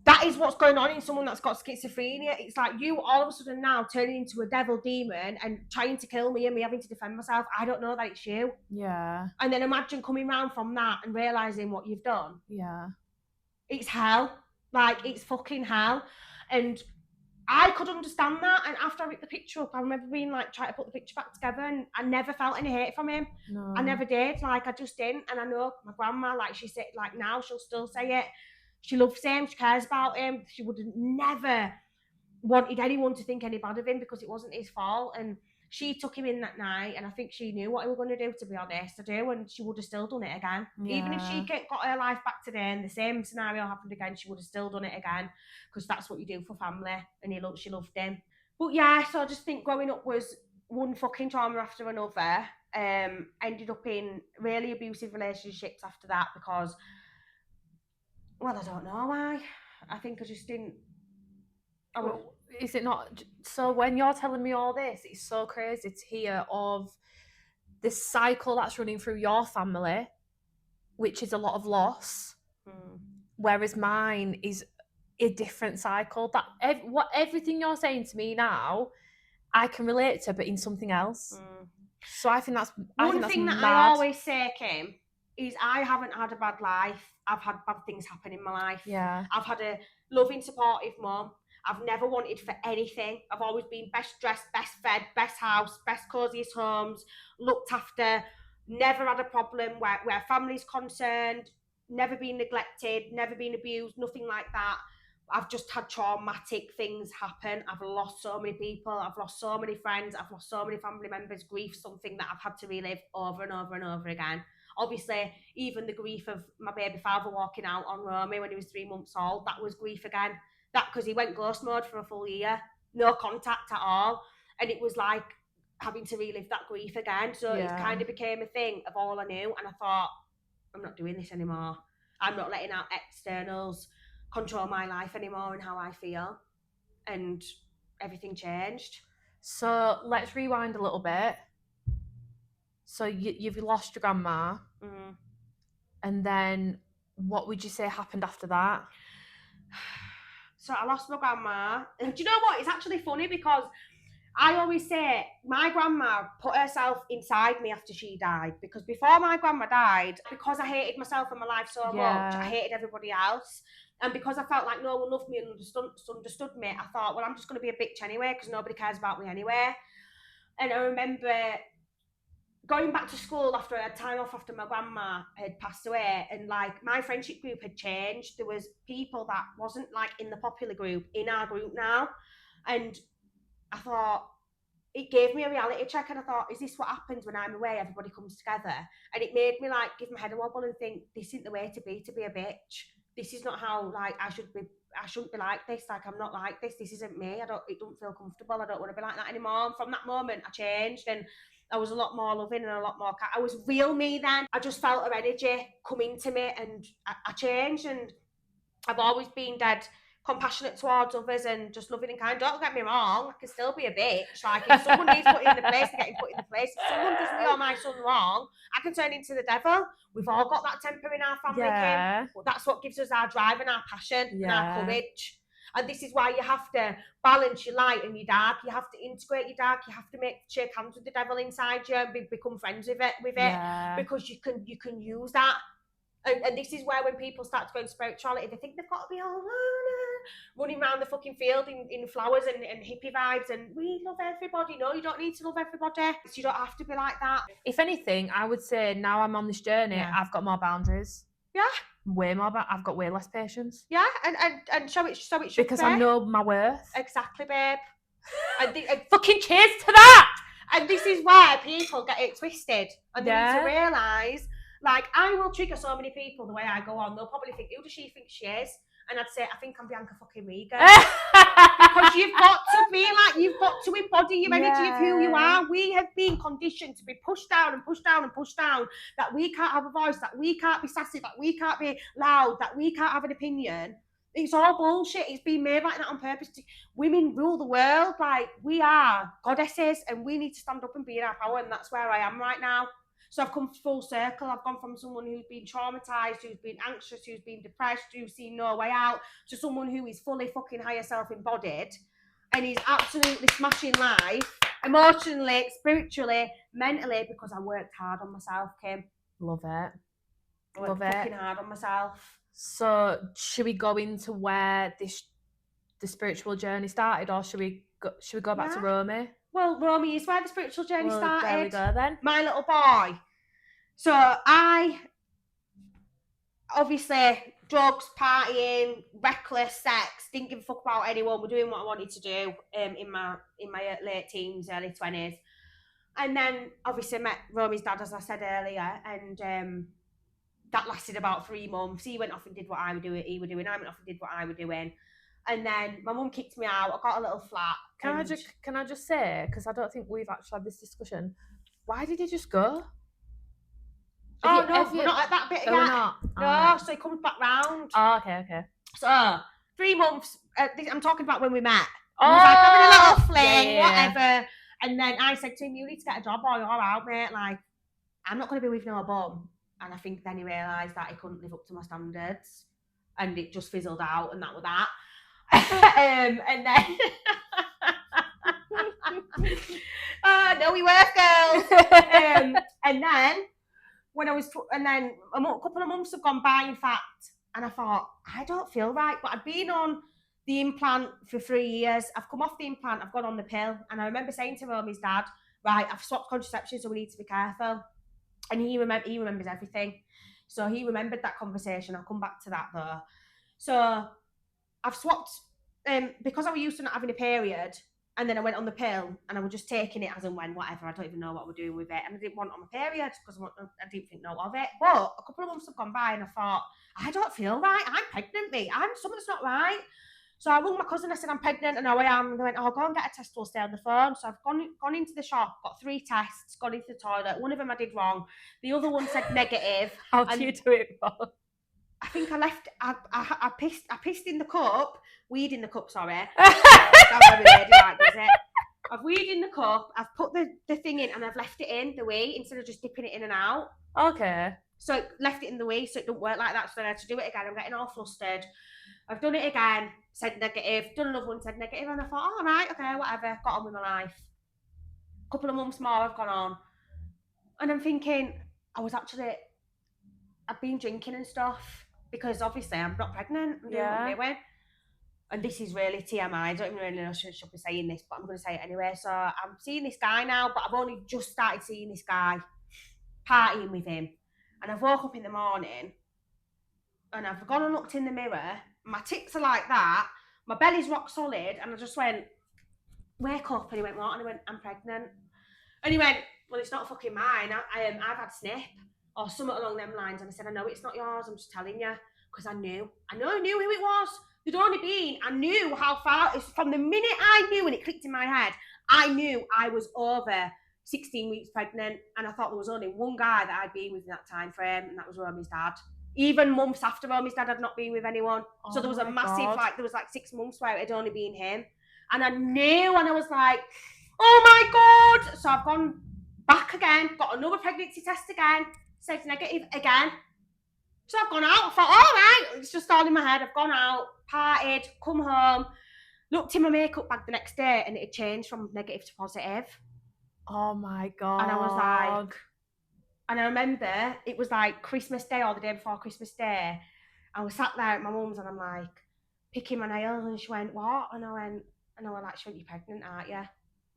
that is what's going on in someone that's got schizophrenia. It's like you all of a sudden now turning into a devil demon and trying to kill me and me having to defend myself. I don't know that it's you. Yeah. And then imagine coming round from that and realising what you've done. Yeah. It's hell. Like, it's fucking hell. And I could understand that. And after I ripped the picture up, I remember being like, trying to put the picture back together, and I never felt any hate from him. No. I never did. Like, I just didn't. And I know my grandma, like she said, like now she'll still say it. She loves him. She cares about him. She would have never wanted anyone to think any bad of him because it wasn't his fault. And she took him in that night, and I think she knew what he was going to do, to be honest. I do, and she would have still done it again. Yeah. Even if she got her life back today and the same scenario happened again, she would have still done it again, because that's what you do for family. And she loved him. But yeah, so I just think growing up was one fucking trauma after another. Ended up in really abusive relationships after that because, well, I don't know why. I think I just didn't. Is it not? So when you're telling me all this, it's so crazy to hear of this cycle that's running through your family, which is a lot of loss, whereas mine is a different cycle. That everything you're saying to me now, I can relate to, but in something else. So I think that's one thing that I always say, Kim, is I haven't had a bad life. I've had bad things happen in my life. Yeah. I've had a loving, supportive mum. I've never wanted for anything. I've always been best dressed, best fed, best house, best coziest homes, looked after, never had a problem where family's concerned, never been neglected, never been abused, nothing like that. I've just had traumatic things happen. I've lost so many people. I've lost so many friends. I've lost so many family members. Grief, something that I've had to relive over and over and over again. Obviously, even the grief of my baby father walking out on Romy when he was 3 months old, that was grief again. That because he went ghost mode for a full year, no contact at all. And it was like having to relive that grief again. So it kind of became a thing of all I knew. And I thought, I'm not doing this anymore. I'm not letting out externals control my life anymore and how I feel. And everything changed. So let's rewind a little bit. So you've lost your grandma. And then what would you say happened after that? So I lost my grandma. And do you know what? It's actually funny because I always say my grandma put herself inside me after she died, because before my grandma died, because I hated myself and my life so much, I hated everybody else. And because I felt like no one loved me and understood me, I thought, well, I'm just going to be a bitch anyway because nobody cares about me anyway. And I remember going back to school after I had time off after my grandma had passed away, and like my friendship group had changed. There was people that wasn't like in the popular group in our group now, and I thought it gave me a reality check, and I thought, is this what happens when I'm away? Everybody comes together, and it made me like give my head a wobble and think, this isn't the way to be a bitch. This is not how like I shouldn't be like this. Like, I'm not like this. This isn't me. It don't feel comfortable. I don't want to be like that anymore. And from that moment, I changed, and I was a lot more loving and a lot more. I was real me then. I just felt her energy coming to me, and I changed. And I've always been dead compassionate towards others and just loving and kind. Don't get me wrong, I can still be a bitch. Like, if someone needs put in the place, they're getting put in the place. If someone does me or my son wrong, I can turn into the devil. We've all got that temper in our family, Kim. But that's what gives us our drive and our passion and our courage. And this is why you have to balance your light and your dark. You have to integrate your dark. You have to shake hands with the devil inside you and become friends with it, because you can use that. And this is where when people start to go into spirituality, they think they've got to be all running around the fucking field in flowers and hippie vibes, and we love everybody. No, you don't need to love everybody. So you don't have to be like that. If anything, I would say now I'm on this journey, I've got more boundaries. Yeah. Way more, but I've got way less patience. Yeah, and so it should because be. I know my worth. Exactly, babe. And fucking cheers to that! And this is where people get it twisted. And they need to realise, like, I will trigger so many people the way I go on. They'll probably think, who does she think she is? And I'd say, I think I'm Bianca fucking Regan. Because you've got to be like, you've got to embody your energy of who you are. We have been conditioned to be pushed down and pushed down and pushed down, that we can't have a voice, that we can't be sassy, that we can't be loud, that we can't have an opinion. It's all bullshit. It's been made like that on purpose. Women rule the world. Like, we are goddesses, and we need to stand up and be in our power, and that's where I am right now. So I've come full circle. I've gone from someone who's been traumatised, who's been anxious, who's been depressed, who's seen no way out, to someone who is fully fucking higher self-embodied and is absolutely smashing life, emotionally, spiritually, mentally, because I worked hard on myself, Kim. Love it. I worked fucking hard on myself. So should we go into where the spiritual journey started, or should we go back to Romy? Well, Romy is where the spiritual journey started. There we go then. My little boy. So I, obviously, drugs, partying, reckless sex, didn't give a fuck about anyone. We're doing what I wanted to do in my late teens, early 20s. And then, obviously, met Romy's dad, as I said earlier, and that lasted about 3 months. He went off and did what I was doing. He was doing. I went off and did what I was doing. And then my mum kicked me out. I got a little flat. Can I just say, because I don't think we've actually had this discussion, why did he just go? We're not at that bit yet. We're not. No, so he comes back round. Oh, okay. So 3 months. I'm talking about when we met. I was like having a little fling, whatever. And then I said to him, "You need to get a job, or you're out, mate. Like, I'm not going to be with no bum." And I think then he realised that he couldn't live up to my standards, and it just fizzled out, and that was that. And then, no, we were girls. And then when I was, and then a couple of months have gone by, in fact, and I thought, I don't feel right. But I'd been on the implant for 3 years. I've come off the implant. I've gone on the pill, and I remember saying to Romy's dad, "Right, I've swapped contraception, so we need to be careful." And he remembers everything. So he remembered that conversation. I'll come back to that though. So I've swapped, because I was used to not having a period, and then I went on the pill, and I was just taking it as and when, whatever. I don't even know what we're doing with it. And I didn't want on my period because I didn't think no of it. But a couple of months have gone by, and I thought, I don't feel right. I'm pregnant, mate. Something's not right. So I rung my cousin. I said, I'm pregnant, and now I am. And they went, "Oh, go and get a test. We'll stay on the phone." So I've gone into the shop, got 3 tests, gone into the toilet. One of them I did wrong. The other one said negative. How do you do it wrong? I think I left. I pissed in the cup. Weed in the cup. Sorry. That's very weird, like, does it? I've weed in the cup. I've put the thing in, and I've left it in the wee instead of just dipping it in and out. Okay. So I left it in the wee, so it don't work like that. So then I had to do it again. I'm getting all flustered. I've done it again, said negative, done another one, said negative, and I thought, all right, okay, whatever, got on with my life. A couple of months more have gone on, and I'm thinking, I've been drinking and stuff, because obviously I'm not pregnant, I'm doing what I'm doing. And this is really TMI, I don't even really know if I should be saying this, but I'm going to say it anyway. So I'm seeing this guy now, but I've only just started seeing this guy, partying with him. And I've woke up in the morning, and I've gone and looked in the mirror. My tits are like that. My belly's rock solid. And I just went, "Wake up." And he went, "What?" And I went, "I'm pregnant." And he went, "Well, it's not fucking mine. I've had snip or something along them lines." And I said, "I know it's not yours. I'm just telling you." Because I knew who it was. There'd only been, I knew how far, it's from the minute I knew, and it clicked in my head, I knew I was over 16 weeks pregnant. And I thought there was only one guy that I'd been with in that time frame, and that was Romy's dad. Even months after Romy's dad had not been with anyone. So there was a massive, there was 6 months where it had only been him. And I knew, and I was like, oh my God. So I've gone back again, got another pregnancy test again, said negative again. So I've gone out, I thought, all right, it's just all in my head. I've gone out, partied, come home, looked in my makeup bag the next day, and it had changed from negative to positive. Oh my God. And I was like, and I remember it was like Christmas Day or the day before Christmas Day. I was sat there at my mum's, and I'm like picking my nails, and she went, "What?" And I went, "She went, you're pregnant, aren't you?" I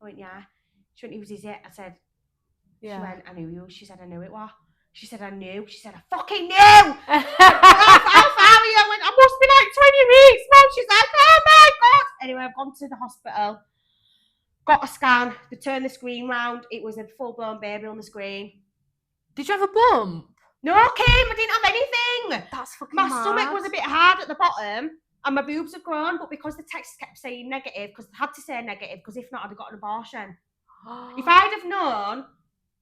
went, "Yeah." She went, "Whose is it?" I said, "Yeah." She went, "I knew you." She said, "I knew it was." She said, "I knew." She said, "I fucking knew." How far are you? I went, "I must be like 20 weeks, Mum." She's like, "Oh my God." Anyway, I've gone to the hospital, got a scan, they turned the screen round. It was a full-blown baby on the screen. Did you have a bump? No, Kim, I didn't have anything. That's fucking My mad. stomach was a bit hard at the bottom, and my boobs have grown, but because the text kept saying negative, because they had to say negative, because if not, I'd have got an abortion. If I'd have known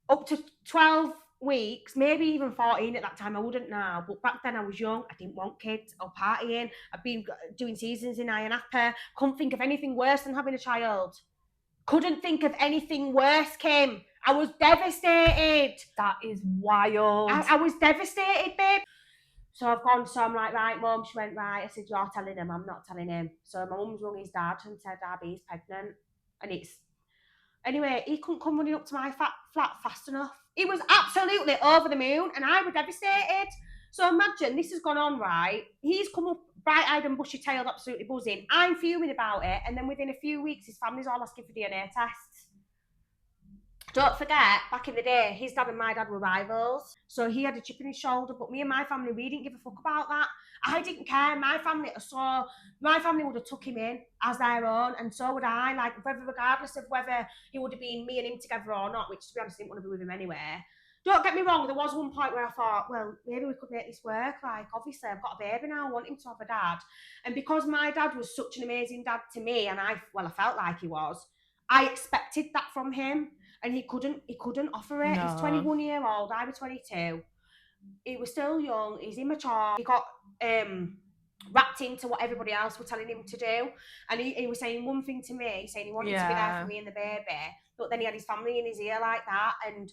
up to 12 weeks, maybe even 14 at that time, I wouldn't now. But back then I was young, I didn't want kids or partying. I'd been doing seasons in Iron Apple. Couldn't think of anything worse than having a child. Couldn't think of anything worse, Kim. I was devastated. That is wild. I was devastated, babe. So I've gone, so I'm like, right, Mum. She went, right. I said, you're telling him, I'm not telling him. So my mum's rung his dad and said, Abby's pregnant. And anyway, he couldn't come running up to my flat fast enough. He was absolutely over the moon and I was devastated. So imagine, this has gone on, right? He's come up bright-eyed and bushy-tailed, absolutely buzzing. I'm fuming about it. And then within a few weeks, his family's all asking for DNA tests. Don't forget, back in the day, his dad and my dad were rivals. So he had a chip in his shoulder, but me and my family, we didn't give a fuck about that. I didn't care. My family would have took him in as their own, and so would I. Like, regardless of whether he would have been me and him together or not, which to be honest, I didn't want to be with him anyway. Don't get me wrong, there was one point where I thought, well, maybe we could make this work. Like, obviously, I've got a baby now, I want him to have a dad. And because my dad was such an amazing dad to me, and I felt like he was, I expected that from him. And he couldn't offer it. No. He's 21-year-old, I was 22. He was still young, he's immature. He got wrapped into what everybody else were telling him to do. And he was saying one thing to me, saying he wanted to be there for me and the baby, but then he had his family in his ear like that, and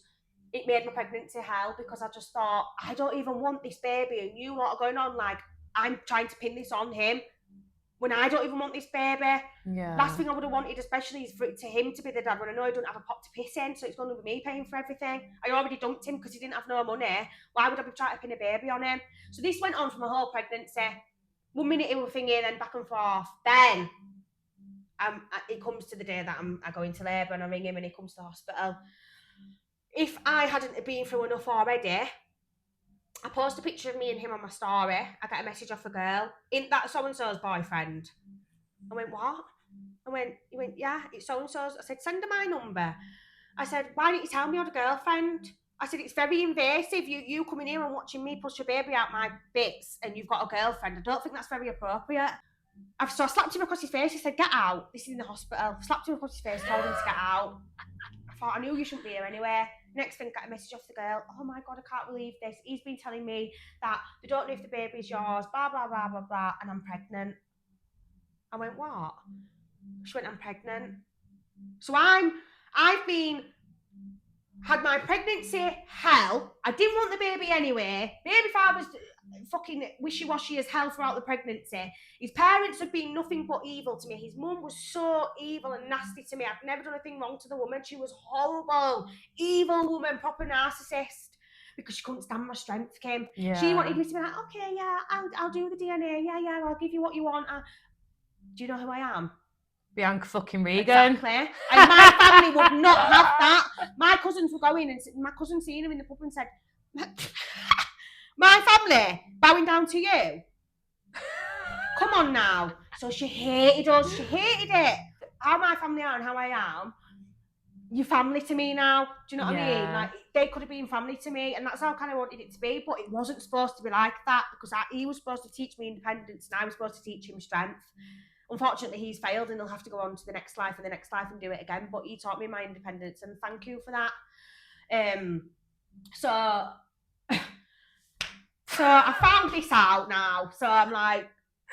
it made my pregnancy hell, because I just thought, I don't even want this baby, and you lot are going on like I'm trying to pin this on him when I don't even want this baby. Yeah. Last thing I would have wanted, especially, is for him to be the dad when I know he don't have a pot to piss in, so it's going to be me paying for everything. I already dumped him because he didn't have no money. Why would I be trying to pin a baby on him? So this went on for my whole pregnancy. 1 minute he was thinking, then back and forth. Then it comes to the day that I go into labour and I ring him and he comes to the hospital. If I hadn't been through enough already, I post a picture of me and him on my story. I get a message off a girl. Ain't that so-and-so's boyfriend? I went, what? He went, yeah, it's so-and-so's. I said, send her my number. I said, why didn't you tell me you had a girlfriend? I said, it's very invasive. You coming here and watching me push your baby out my bits and you've got a girlfriend. I don't think that's very appropriate. So I slapped him across his face. He said, get out. This is in the hospital. Slapped him across his face, told him to get out. I thought, I knew you shouldn't be here anyway. Next thing, got a message off the girl. Oh my God, I can't believe this. He's been telling me that they don't know if the baby's yours, blah, blah, blah, blah, blah, and I'm pregnant. I went, what? She went, I'm pregnant. So I've had my pregnancy hell. I didn't want the baby anyway. Baby father's fucking wishy-washy as hell throughout the pregnancy. His parents have been nothing but evil to me. His mum was so evil and nasty to me. I've never done a thing wrong to the woman. She was horrible, evil woman, proper narcissist, because she couldn't stand my strength, Kim. Yeah. She wanted me to be like, okay, yeah, I'll do the DNA. Yeah, I'll give you what you want. Do you know who I am? Bianca fucking Regan. Exactly. And my family would not have that. My cousins were going, and my cousin seen him in the pub and said, my family bowing down to you? Come on now. So she hated us. She hated it. How my family are and how I am, you're family to me now. Do you know what I mean? Like, they could have been family to me, and that's how I kind of wanted it to be, but it wasn't supposed to be like that, because he was supposed to teach me independence and I was supposed to teach him strength. Unfortunately, he's failed and he'll have to go on to the next life and the next life and do it again. But he taught me my independence, and thank you for that. So I found this out now. So I'm like,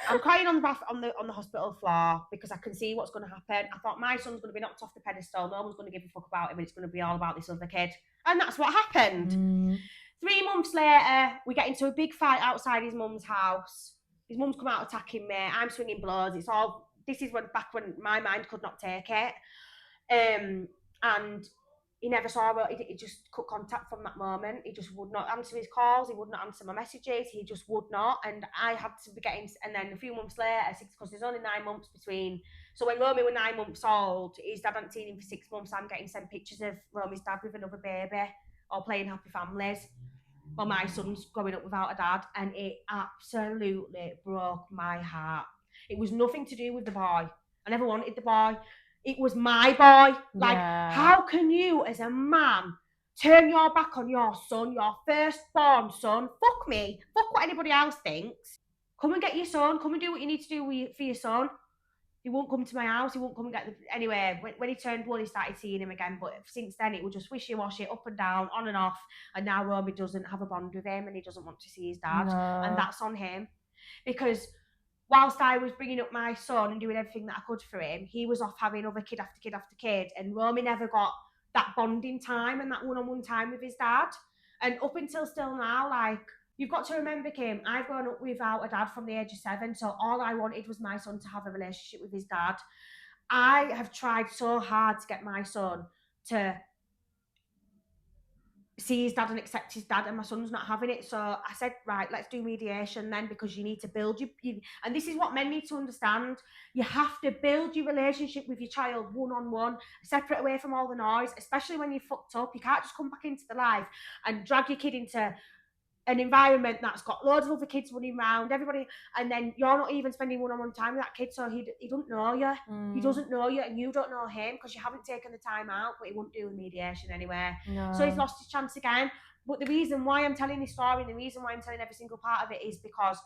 I'm crying on the hospital floor because I can see what's going to happen. I thought my son's going to be knocked off the pedestal. No one's going to give a fuck about him, and it's going to be all about this other kid. And that's what happened. 3 months later, we get into a big fight outside his mum's house. His mum's come out attacking me. I'm swinging blows. This is back when my mind could not take it. And he never saw her. He just cut contact from that moment. He just would not answer his calls. He would not answer my messages. He just would not. And I had to be getting, and then a few months later, because there's only 9 months between. So when Romy was 9 months old, his dad hadn't seen him for 6 months. I'm getting sent pictures of Romy's dad with another baby, or playing happy families. Well, my son's growing up without a dad, and it absolutely broke my heart. It was nothing to do with the boy. I never wanted the boy. It was my boy. Like, how can you, as a man, turn your back on your son, your firstborn son? Fuck me. Fuck what anybody else thinks. Come and get your son. Come and do what you need to do for your son. He won't come to my house. He won't come and get anyway. When he turned 1, he started seeing him again. But since then, it was just wishy-washy, up and down, on and off. And now Romy doesn't have a bond with him, and he doesn't want to see his dad. No. And that's on him. Because whilst I was bringing up my son and doing everything that I could for him, he was off having other kid after kid after kid. And Romy never got that bonding time and that one-on-one time with his dad. And up until still now, like, you've got to remember, Kim, I've grown up without a dad from the age of 7, so all I wanted was my son to have a relationship with his dad. I have tried so hard to get my son to see his dad and accept his dad, and my son's not having it. So I said, right, let's do mediation then, because you need to build and this is what men need to understand. You have to build your relationship with your child one-on-one, separate away from all the noise, especially when you're fucked up. You can't just come back into the life and drag your kid into an environment that's got loads of other kids running around, everybody, and then you're not even spending one-on-one time with that kid, so he doesn't know you. He doesn't know you, and you don't know him, because you haven't taken the time out. But he won't do the mediation anyway. No. So he's lost his chance again. But the reason why I'm telling this story, and the reason why I'm telling every single part of it, is because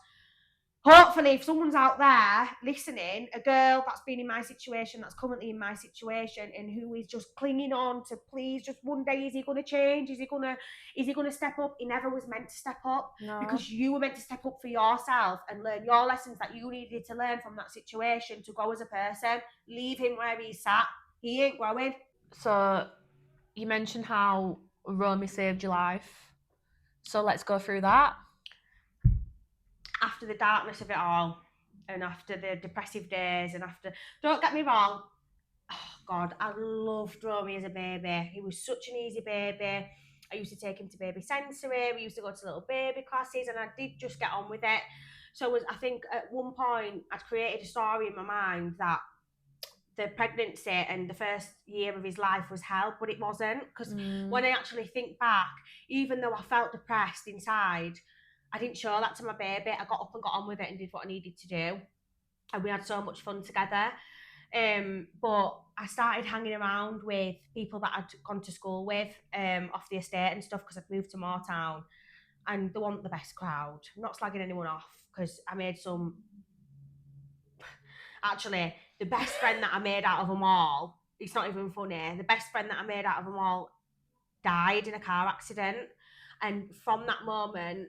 hopefully, if someone's out there listening, a girl that's been in my situation, that's currently in my situation, and who is just clinging on to, please, just one day, is he going to change? Is he going to step up? He never was meant to step up. No. Because you were meant to step up for yourself and learn your lessons that you needed to learn from that situation to grow as a person. Leave him where he's sat. He ain't growing. So you mentioned how Romy saved your life. So let's go through that. After the darkness of it all, and after the depressive days, and after, don't get me wrong, oh God, I loved Romy as a baby. He was such an easy baby. I used to take him to baby sensory. We used to go to little baby classes, and I did just get on with it. So I think at one point I'd created a story in my mind that the pregnancy and the first year of his life was hell, but it wasn't. Because when I actually think back, even though I felt depressed inside, I didn't show that to my baby. I got up and got on with it and did what I needed to do. And we had so much fun together. But I started hanging around with people that I'd gone to school with off the estate and stuff, because I'd moved to Moortown, and they weren't the best crowd. I'm not slagging anyone off, because I made some... Actually, the best friend that I made out of them all, it's not even funny, the best friend that I made out of them all died in a car accident. And from that moment,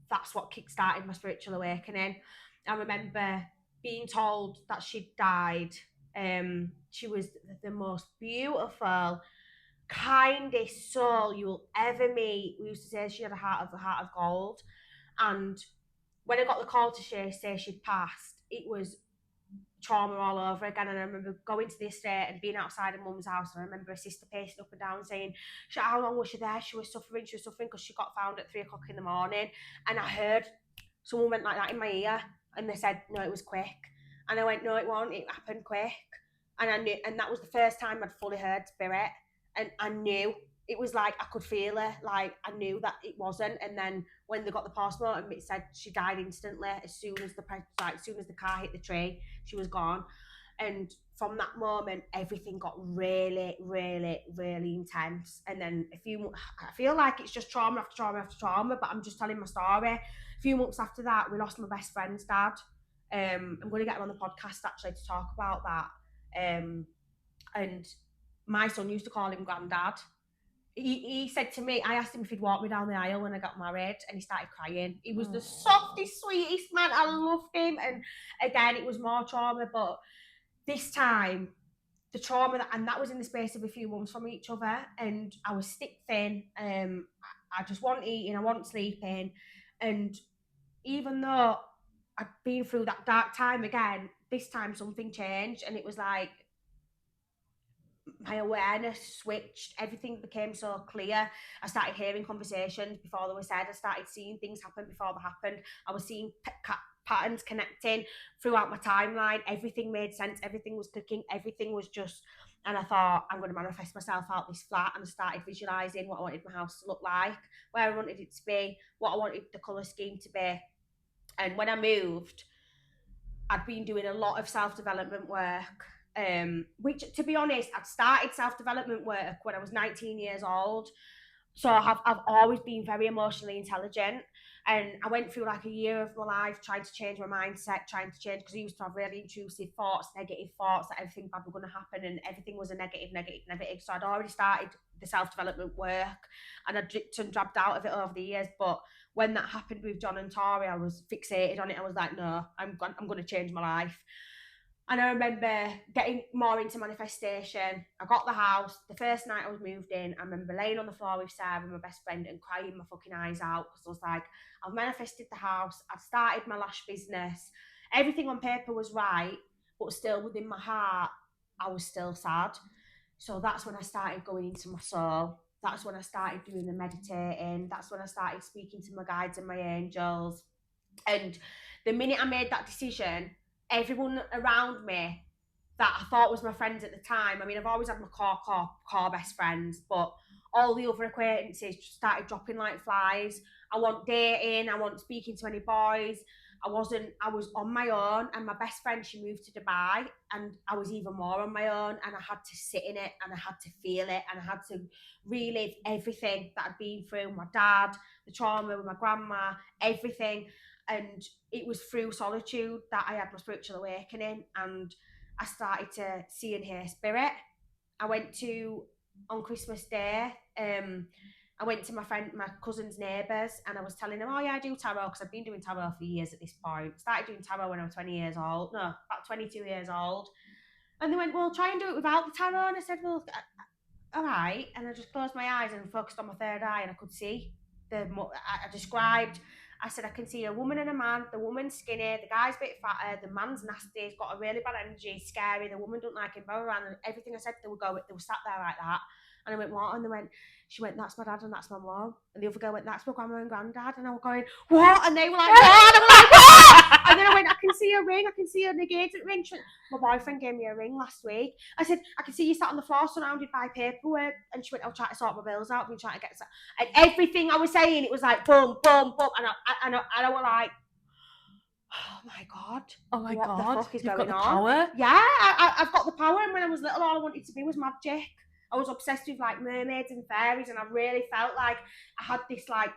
that's what kick-started my spiritual awakening. I remember being told that she'd died. She was the most beautiful, kindest soul you will ever meet. We used to say she had a heart of gold. And when I got the call to say she'd passed, it was trauma all over again. And I remember going to the estate and being outside of mum's house, and I remember a sister pacing up and down saying, how long was she there? She was suffering because she got found at 3 o'clock in the morning. And I heard someone went like that in my ear, and they said, no, it was quick. And I went, no, it won't, it happened quick. And I knew, and that was the first time I'd fully heard spirit, and I knew. It was like I could feel her, like I knew that it wasn't. And then when they got the postmortem, it said she died instantly as soon as the car hit the tree. She was gone. And from that moment, everything got really, really, really intense. And then I feel like it's just trauma after trauma after trauma, but I'm just telling my story. A few months after that, we lost my best friend's dad. I'm going to get him on the podcast actually to talk about that. And my son used to call him Granddad. He said to me, I asked him if he'd walk me down the aisle when I got married, and he started crying. He was the softest, sweetest man. I loved him. And again, it was more trauma, but this time, the trauma, and that was in the space of a few months from each other, and I was stick thin. I just wasn't eating, I wasn't sleeping. And even though I'd been through that dark time again, this time something changed, and it was like, my awareness switched. Everything became so clear. I started hearing conversations before they were said. I started seeing things happen before they happened. I was seeing patterns connecting throughout my timeline. Everything made sense. Everything was clicking. Everything was just... And I thought, I'm going to manifest myself out this flat. And I started visualising what I wanted my house to look like, where I wanted it to be, what I wanted the colour scheme to be. And when I moved, I'd been doing a lot of self-development work. Which, to be honest, I'd started self-development work when I was 19 years old. So I've always been very emotionally intelligent. And I went through like a year of my life trying to change my mindset, because I used to have really intrusive thoughts, negative thoughts, that everything bad was going to happen, and everything was a negative. So I'd already started the self-development work, and I dripped and drabbed out of it over the years. But when that happened with John and Tori, I was fixated on it. I was like, no, I'm going to change my life. And I remember getting more into manifestation. I got the house. The first night I was moved in, I remember laying on the floor with Sarah, my best friend, and crying my fucking eyes out because I was like, I've manifested the house. I've started my lash business. Everything on paper was right, but still within my heart, I was still sad. So that's when I started going into my soul. That's when I started doing the meditating. That's when I started speaking to my guides and my angels. And the minute I made that decision, everyone around me that I thought was my friends at the time, I mean, I've always had my core best friends, but all the other acquaintances just started dropping like flies. I wasn't dating, I wasn't speaking to any boys. I was on my own, and my best friend, she moved to Dubai, and I was even more on my own, and I had to sit in it, and I had to feel it, and I had to relive everything that I'd been through, my dad, the trauma with my grandma, everything. And it was through solitude that I had my spiritual awakening, and I started to see and hear spirit. I went to, on Christmas Day, I went to my cousin's neighbours, and I was telling them, oh yeah, I do tarot, because I've been doing tarot for years at this point. Started doing tarot when I was 20 years old. No, about 22 years old. And they went, well, try and do it without the tarot. And I said, well, all right. And I just closed my eyes and focused on my third eye, and I could see I described. I said, I can see a woman and a man. The woman's skinny, the guy's a bit fatter, the man's nasty, he's got a really bad energy, scary, the woman don't like him, blah, blah, blah. And everything I said, they were sat there like that. And I went, what? And she went, that's my dad and that's my mom. And the other girl went, that's my grandma and granddad. And I was going, what? And they were like, what? And I was like, what? And then I went, I can see a ring, I can see a negated ring. She went, my boyfriend gave me a ring last week. I said, I can see you sat on the floor surrounded by paperwork. And she went, I'll try to sort my bills out. I've been trying to get... And everything I was saying, it was like, boom, boom, boom. And I was like, oh my God. Oh my what God. the fuck is You've going got the on? power. Yeah, I've got the power. And when I was little, all I wanted to be was magic. I was obsessed with like mermaids and fairies, and I really felt like I had this like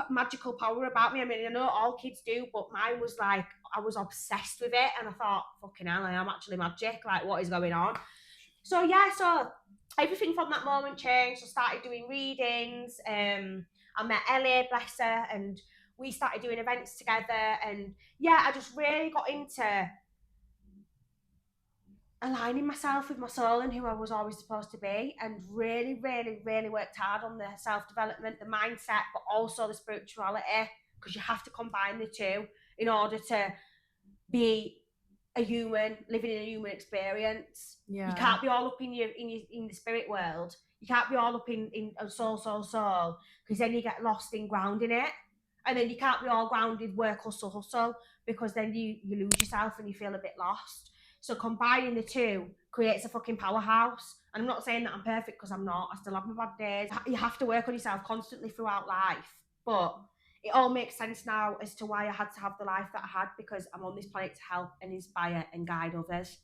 magical power about me. I mean, I know all kids do, but mine was like, I was obsessed with it, and I thought, fucking hell, I am actually magic. Like, what is going on? So yeah, so everything from that moment changed. I started doing readings. I met Ellie, bless her, and we started doing events together. And yeah, I just really got into aligning myself with my soul and who I was always supposed to be, and really, really, really worked hard on the self-development, the mindset, but also the spirituality, because you have to combine the two in order to be a human, living in a human experience. Yeah. You can't be all up in the spirit world. You can't be all up in soul, because then you get lost in grounding it. And then you can't be all grounded, work, hustle, because then you lose yourself and you feel a bit lost. So combining the two creates a fucking powerhouse. And I'm not saying that I'm perfect, because I'm not. I still have my bad days. You have to work on yourself constantly throughout life. But it all makes sense now as to why I had to have the life that I had, because I'm on this planet to help and inspire and guide others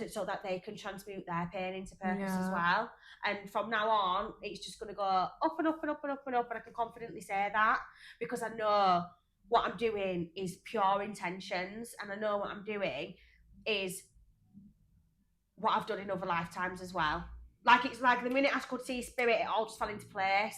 so that they can transmute their pain into purpose as well. And from now on, it's just going to go up and up and up and up and up. And I can confidently say that, because I know what I'm doing is pure intentions, and I know what I'm doing is what I've done in other lifetimes as well. Like, it's like the minute I could see spirit, it all just fell into place.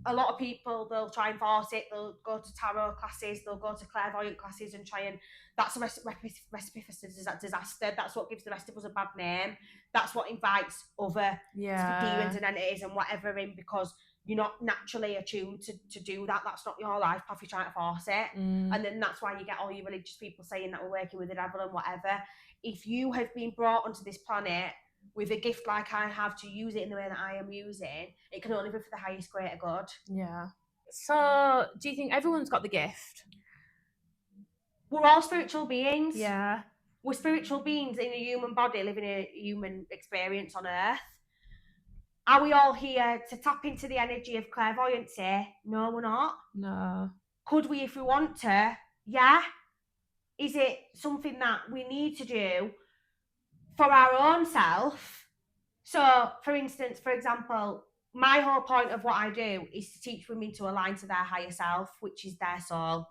A lot of people, they'll try and force it. They'll go to tarot classes, they'll go to clairvoyant classes and try and... That's a recipe for disaster. That's what gives the rest of us a bad name. That's what invites other demons and entities and whatever in, because you're not naturally attuned to do that. That's not your life path. You're trying to force it. And then that's why you get all your religious people saying that we're working with the devil and whatever. If you have been brought onto this planet with a gift like I have to use it in the way that I am using, it can only be for the highest greater good. Yeah. So, do you think everyone's got the gift? We're all spiritual beings. Yeah. We're spiritual beings in a human body, living a human experience on Earth. Are we all here to tap into the energy of clairvoyancy? No, we're not. No. Could we if we want to? Yeah. Is it something that we need to do for our own self? So, for instance, for example, my whole point of what I do is to teach women to align to their higher self, which is their soul.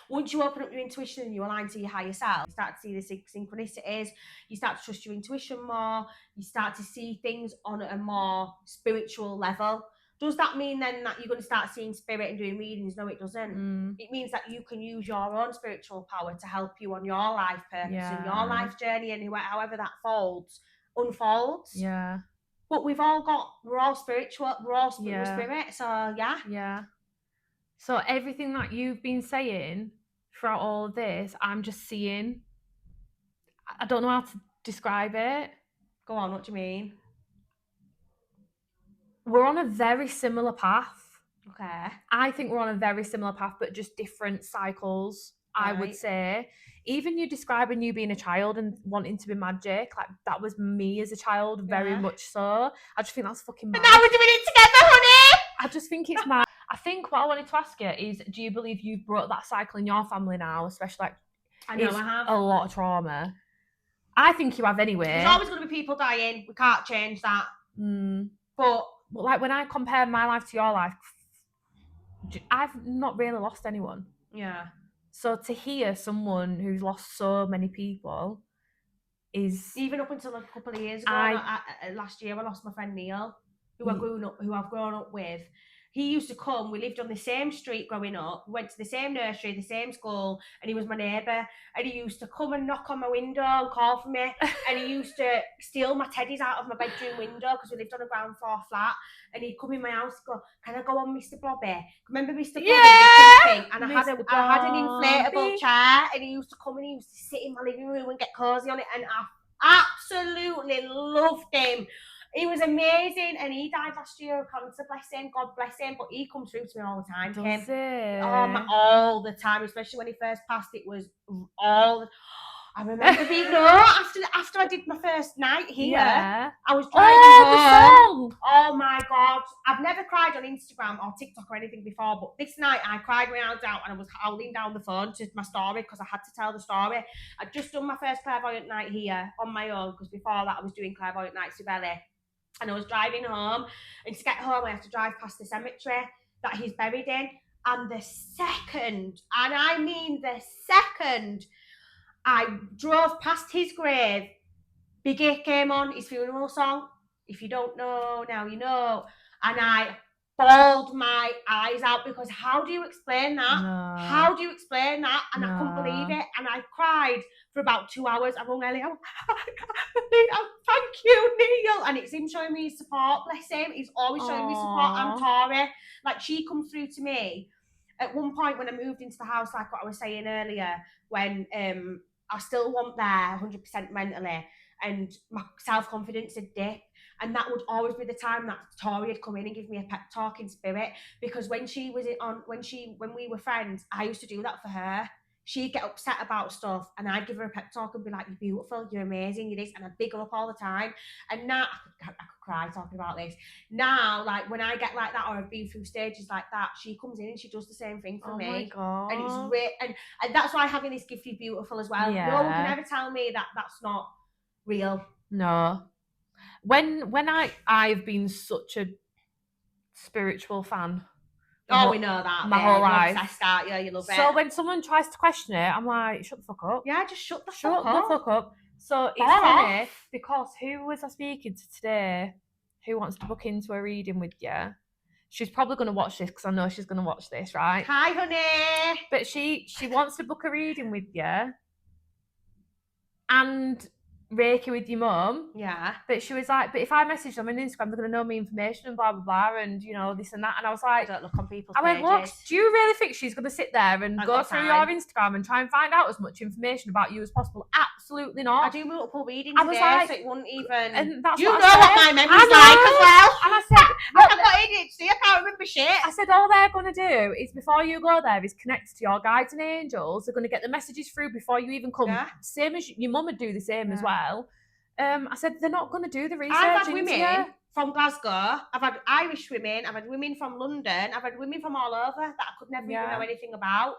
Once you open up your intuition and you align to your higher self, you start to see the synchronicities, you start to trust your intuition more, you start to see things on a more spiritual level. Does that mean then that you're going to start seeing spirit and doing readings? No, it doesn't. It means that you can use your own spiritual power to help you on your life purpose and your life journey, and however that unfolds. Yeah. But we're all spiritual, we're all spirit, so yeah. Yeah. So everything that you've been saying throughout all of this, I'm just seeing. I don't know how to describe it. Go on, what do you mean? We're on a very similar path. Okay. I think we're on a very similar path, but just different cycles, I would say. Even you describing you being a child and wanting to be magic, like that was me as a child, very much so. I just think that's fucking mad. And now we're doing it together, honey! I just think it's mad. I think what I wanted to ask you is, do you believe you've brought that cycle in your family now, especially like I know I have. A lot of trauma. I think you have anyway. There's always going to be people dying. We can't change that. But like when I compare my life to your life, I've not really lost anyone. Yeah. So to hear someone who's lost so many people is... Even up until a couple of years ago, last year, I lost my friend Neil, who I've grown up with. He used to come, we lived on the same street growing up, we went to the same nursery, the same school, and he was my neighbour. And he used to come and knock on my window and call for me. And he used to steal my teddies out of my bedroom window because we lived on a ground floor flat. And he'd come in my house and go, "Can I go on Mr. Bobby? Remember Mr. Bobby?" Yeah! And I had an inflatable chair, and he used to come and he used to sit in my living room and get cosy on it. And I absolutely loved him. He was amazing, and he died last year of cancer, bless him, God bless him, but he comes through to me all the time, Kim. All the time, especially when he first passed, it was all... I remember being... after I did my first night here, I was driving home. Oh my God. I've never cried on Instagram or TikTok or anything before, but this night I cried my eyes out and I was howling down the phone to my story because I had to tell the story. I'd just done my first clairvoyant night here on my own because before that I was doing clairvoyant nights with Ellie. And I was driving home, and to get home I have to drive past the cemetery that he's buried in. And the second, and I mean the second, I drove past his grave, Biggie came on, his funeral song. If you don't know, now you know. And I bawled my eyes out because how do you explain that? No. How do you explain that? And I couldn't believe it. And I cried for about 2 hours. I rung Ellie. Thank you, Neil. And it's him showing me his support. Bless him. He's always showing me support. And Tori, like she comes through to me. At one point when I moved into the house, like what I was saying earlier, when I still wasn't there 100% mentally, and my self-confidence had dipped. And that would always be the time that Tori would come in and give me a pep talk in spirit. Because when we were friends, I used to do that for her. She'd get upset about stuff and I'd give her a pep talk and be like, "You're beautiful, you're amazing, you're this," and I'd big her up all the time. And now I could cry talking about this. Now, like when I get like that or I've been through stages like that, she comes in and she does the same thing for me. Oh my God. And it's great. And that's why having this gift is beautiful as well. Yeah. No one can ever tell me that that's not real. No. When I've been such a spiritual fan. We know that. My whole life. You're obsessed, aren't you? You love it. So when someone tries to question it, I'm like, shut the fuck up. Yeah, just shut the fuck up. So it's funny because who was I speaking to today who wants to book into a reading with you? She's probably going to watch this because I know she's going to watch this, right? Hi, honey. But she wants to book a reading with you and Reiki with your mum. Yeah. But she was like, but if I message them on Instagram, they're going to know me information and blah, blah, blah, and, you know, this and that. And I was like... I don't look on people's pages. Look, do you really think she's going to sit there and go through your Instagram and try and find out as much information about you as possible? Absolutely not. I do multiple readings today, so it wouldn't even... And that's what my memory's like as well. And I said... I've got ADHD, I can't remember shit. I said, all they're going to do is, before you go there, is connect to your guides and angels. They're going to get the messages through before you even come. Yeah. Same as your mum would do the same as well. I said, they're not going to do the research. I've had women from Glasgow, I've had Irish women, I've had women from London, I've had women from all over that I could never even know anything about.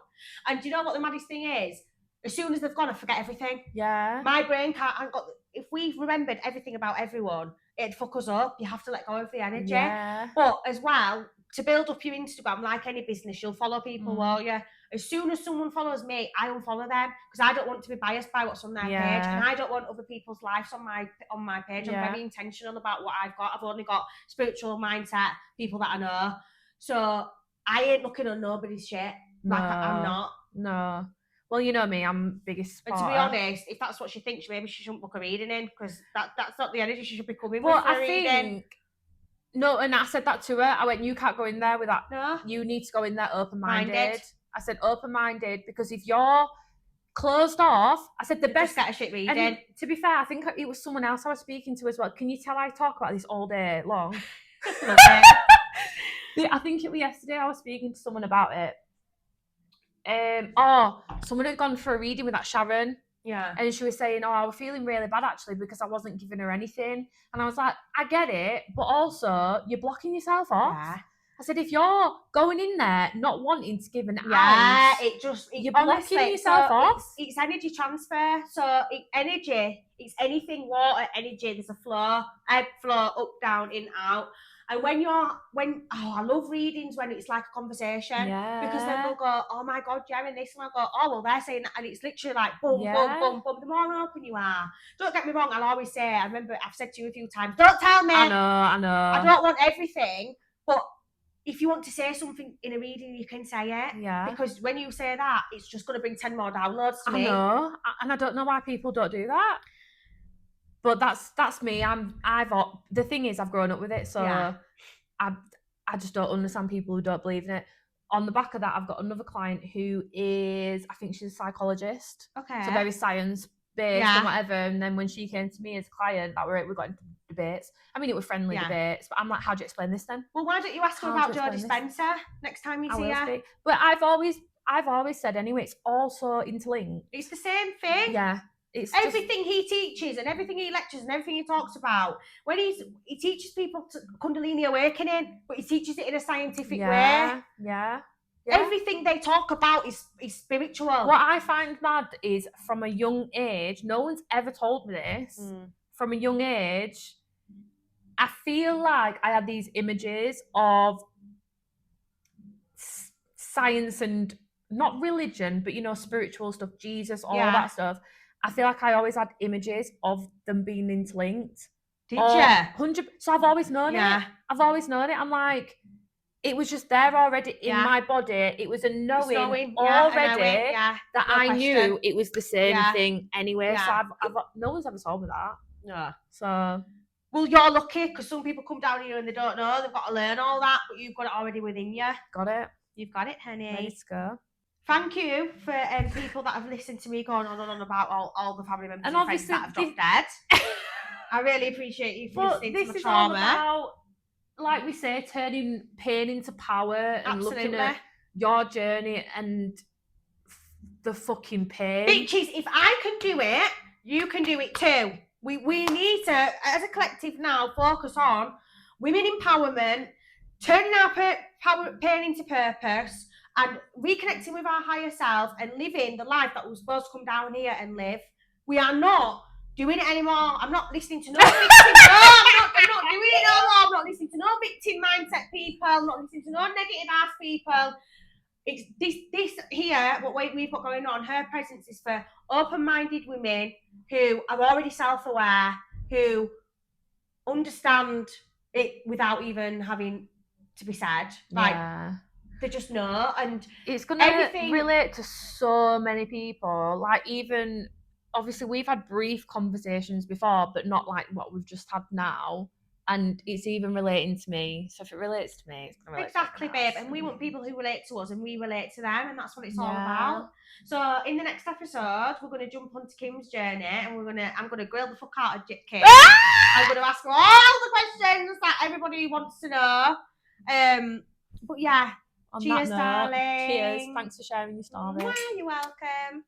And do you know what the maddest thing is? As soon as they've gone, I forget everything. Yeah. My brain can't... If we've remembered everything about everyone, it'd fuck us up. You have to let go of the energy. Yeah. But as well, to build up your Instagram, like any business, you'll follow people, won't you? As soon as someone follows me, I unfollow them because I don't want to be biased by what's on their page, and I don't want other people's lives on my page. I'm very intentional about what I've got. I've only got spiritual mindset, people that I know. So I ain't looking on nobody's shit. Like I'm not. No. Well, you know me, I'm biggest supporter. And to be honest, if that's what she thinks, maybe she shouldn't book a reading in because that's not the energy she should be coming with for a reading. No, and I said that to her. I went, you can't go in there with that. No. You need to go in there open-minded. I said open-minded because if you're closed off, I said the best. Just get a shit reading. And to be fair, I think it was someone else I was speaking to as well. Can you tell I talk about this all day long? I think it was yesterday I was speaking to someone about it. Someone had gone for a reading with that Sharon. Yeah. And she was saying, I was feeling really bad actually because I wasn't giving her anything. And I was like, I get it, but also you're blocking yourself off. Yeah. I said, if you're going in there not wanting to give an ounce, you're blocking yourself off. It's energy transfer. So it's anything water, energy. There's a flow, ebb, flow, up, down, in, out. And I love readings when it's like a conversation. Yeah. Because then they'll go, oh my God, and this, and I'll go, oh, well, they're saying that. And it's literally like, boom, boom, boom, boom. The more open you are. Don't get me wrong, I'll always say, I remember I've said to you a few times, don't tell me. I know. I don't want everything. But if you want to say something in a reading, you can say it. Yeah. Because when you say that, it's just going to bring 10 more downloads to me. I know. And I don't know why people don't do that. But that's me. The thing is, I've grown up with it, so I just don't understand people who don't believe in it. On the back of that, I've got another client who is, I think she's a psychologist. Okay. So very science-based and whatever. And then when she came to me as a client, we got into debates. I mean, it was friendly debates, but I'm like, how do you explain this then? Well, why don't you ask her about Joe Dispenza next time you see her? But I've always said anyway, it's also interlinked. It's the same thing. Yeah. It's everything he teaches and everything he lectures and everything he talks about. When he teaches people to Kundalini awakening, but he teaches it in a scientific way. Yeah. Everything they talk about is spiritual. What I find mad is from a young age, no one's ever told me this. From a young age, I feel like I had these images of science and not religion, but spiritual stuff, Jesus, all that stuff. I feel like I always had images of them being interlinked. Did you? 100. So I've always known it. I've always known it. I'm like, it was just there already in my body. It was a knowing already that I knew it was the same thing anyway. So no one's ever told me that. No. So. Well, you're lucky because some people come down here and they don't know. They've got to learn all that, but you've got it already within you. Got it. You've got it, honey. Ready to go. Thank you for people that have listened to me going on and on about all the family members and friends that have dropped dead. I really appreciate you for listening to my trauma. This is all about, like we say, turning pain into power and looking at your journey and the fucking pain. Bitches, if I can do it, you can do it too. We need to, as a collective now, focus on women empowerment, turning our pain into purpose, and reconnecting with our higher self and living the life that we're supposed to come down here and live. We are not doing it anymore. I'm not listening to no victim. I'm not doing it no more. I'm not listening to no victim mindset people. I'm not listening to no negative ass people. It's this here, what we've got going on, her presence is for open-minded women who are already self-aware, who understand it without even having to be said. They just know, and it's going to relate to so many people. Like, even obviously we've had brief conversations before, but not like what we've just had now. And it's even relating to me. So if it relates to me, it's going to relate exactly, to babe. And we want people who relate to us, and we relate to them, and that's what it's all about. So in the next episode, we're going to jump onto Kim's journey, and I'm going to grill the fuck out of Kim. I'm going to ask her all the questions that everybody wants to know. But yeah. On cheers, that note, darling. Cheers. Thanks for sharing your story. You're welcome.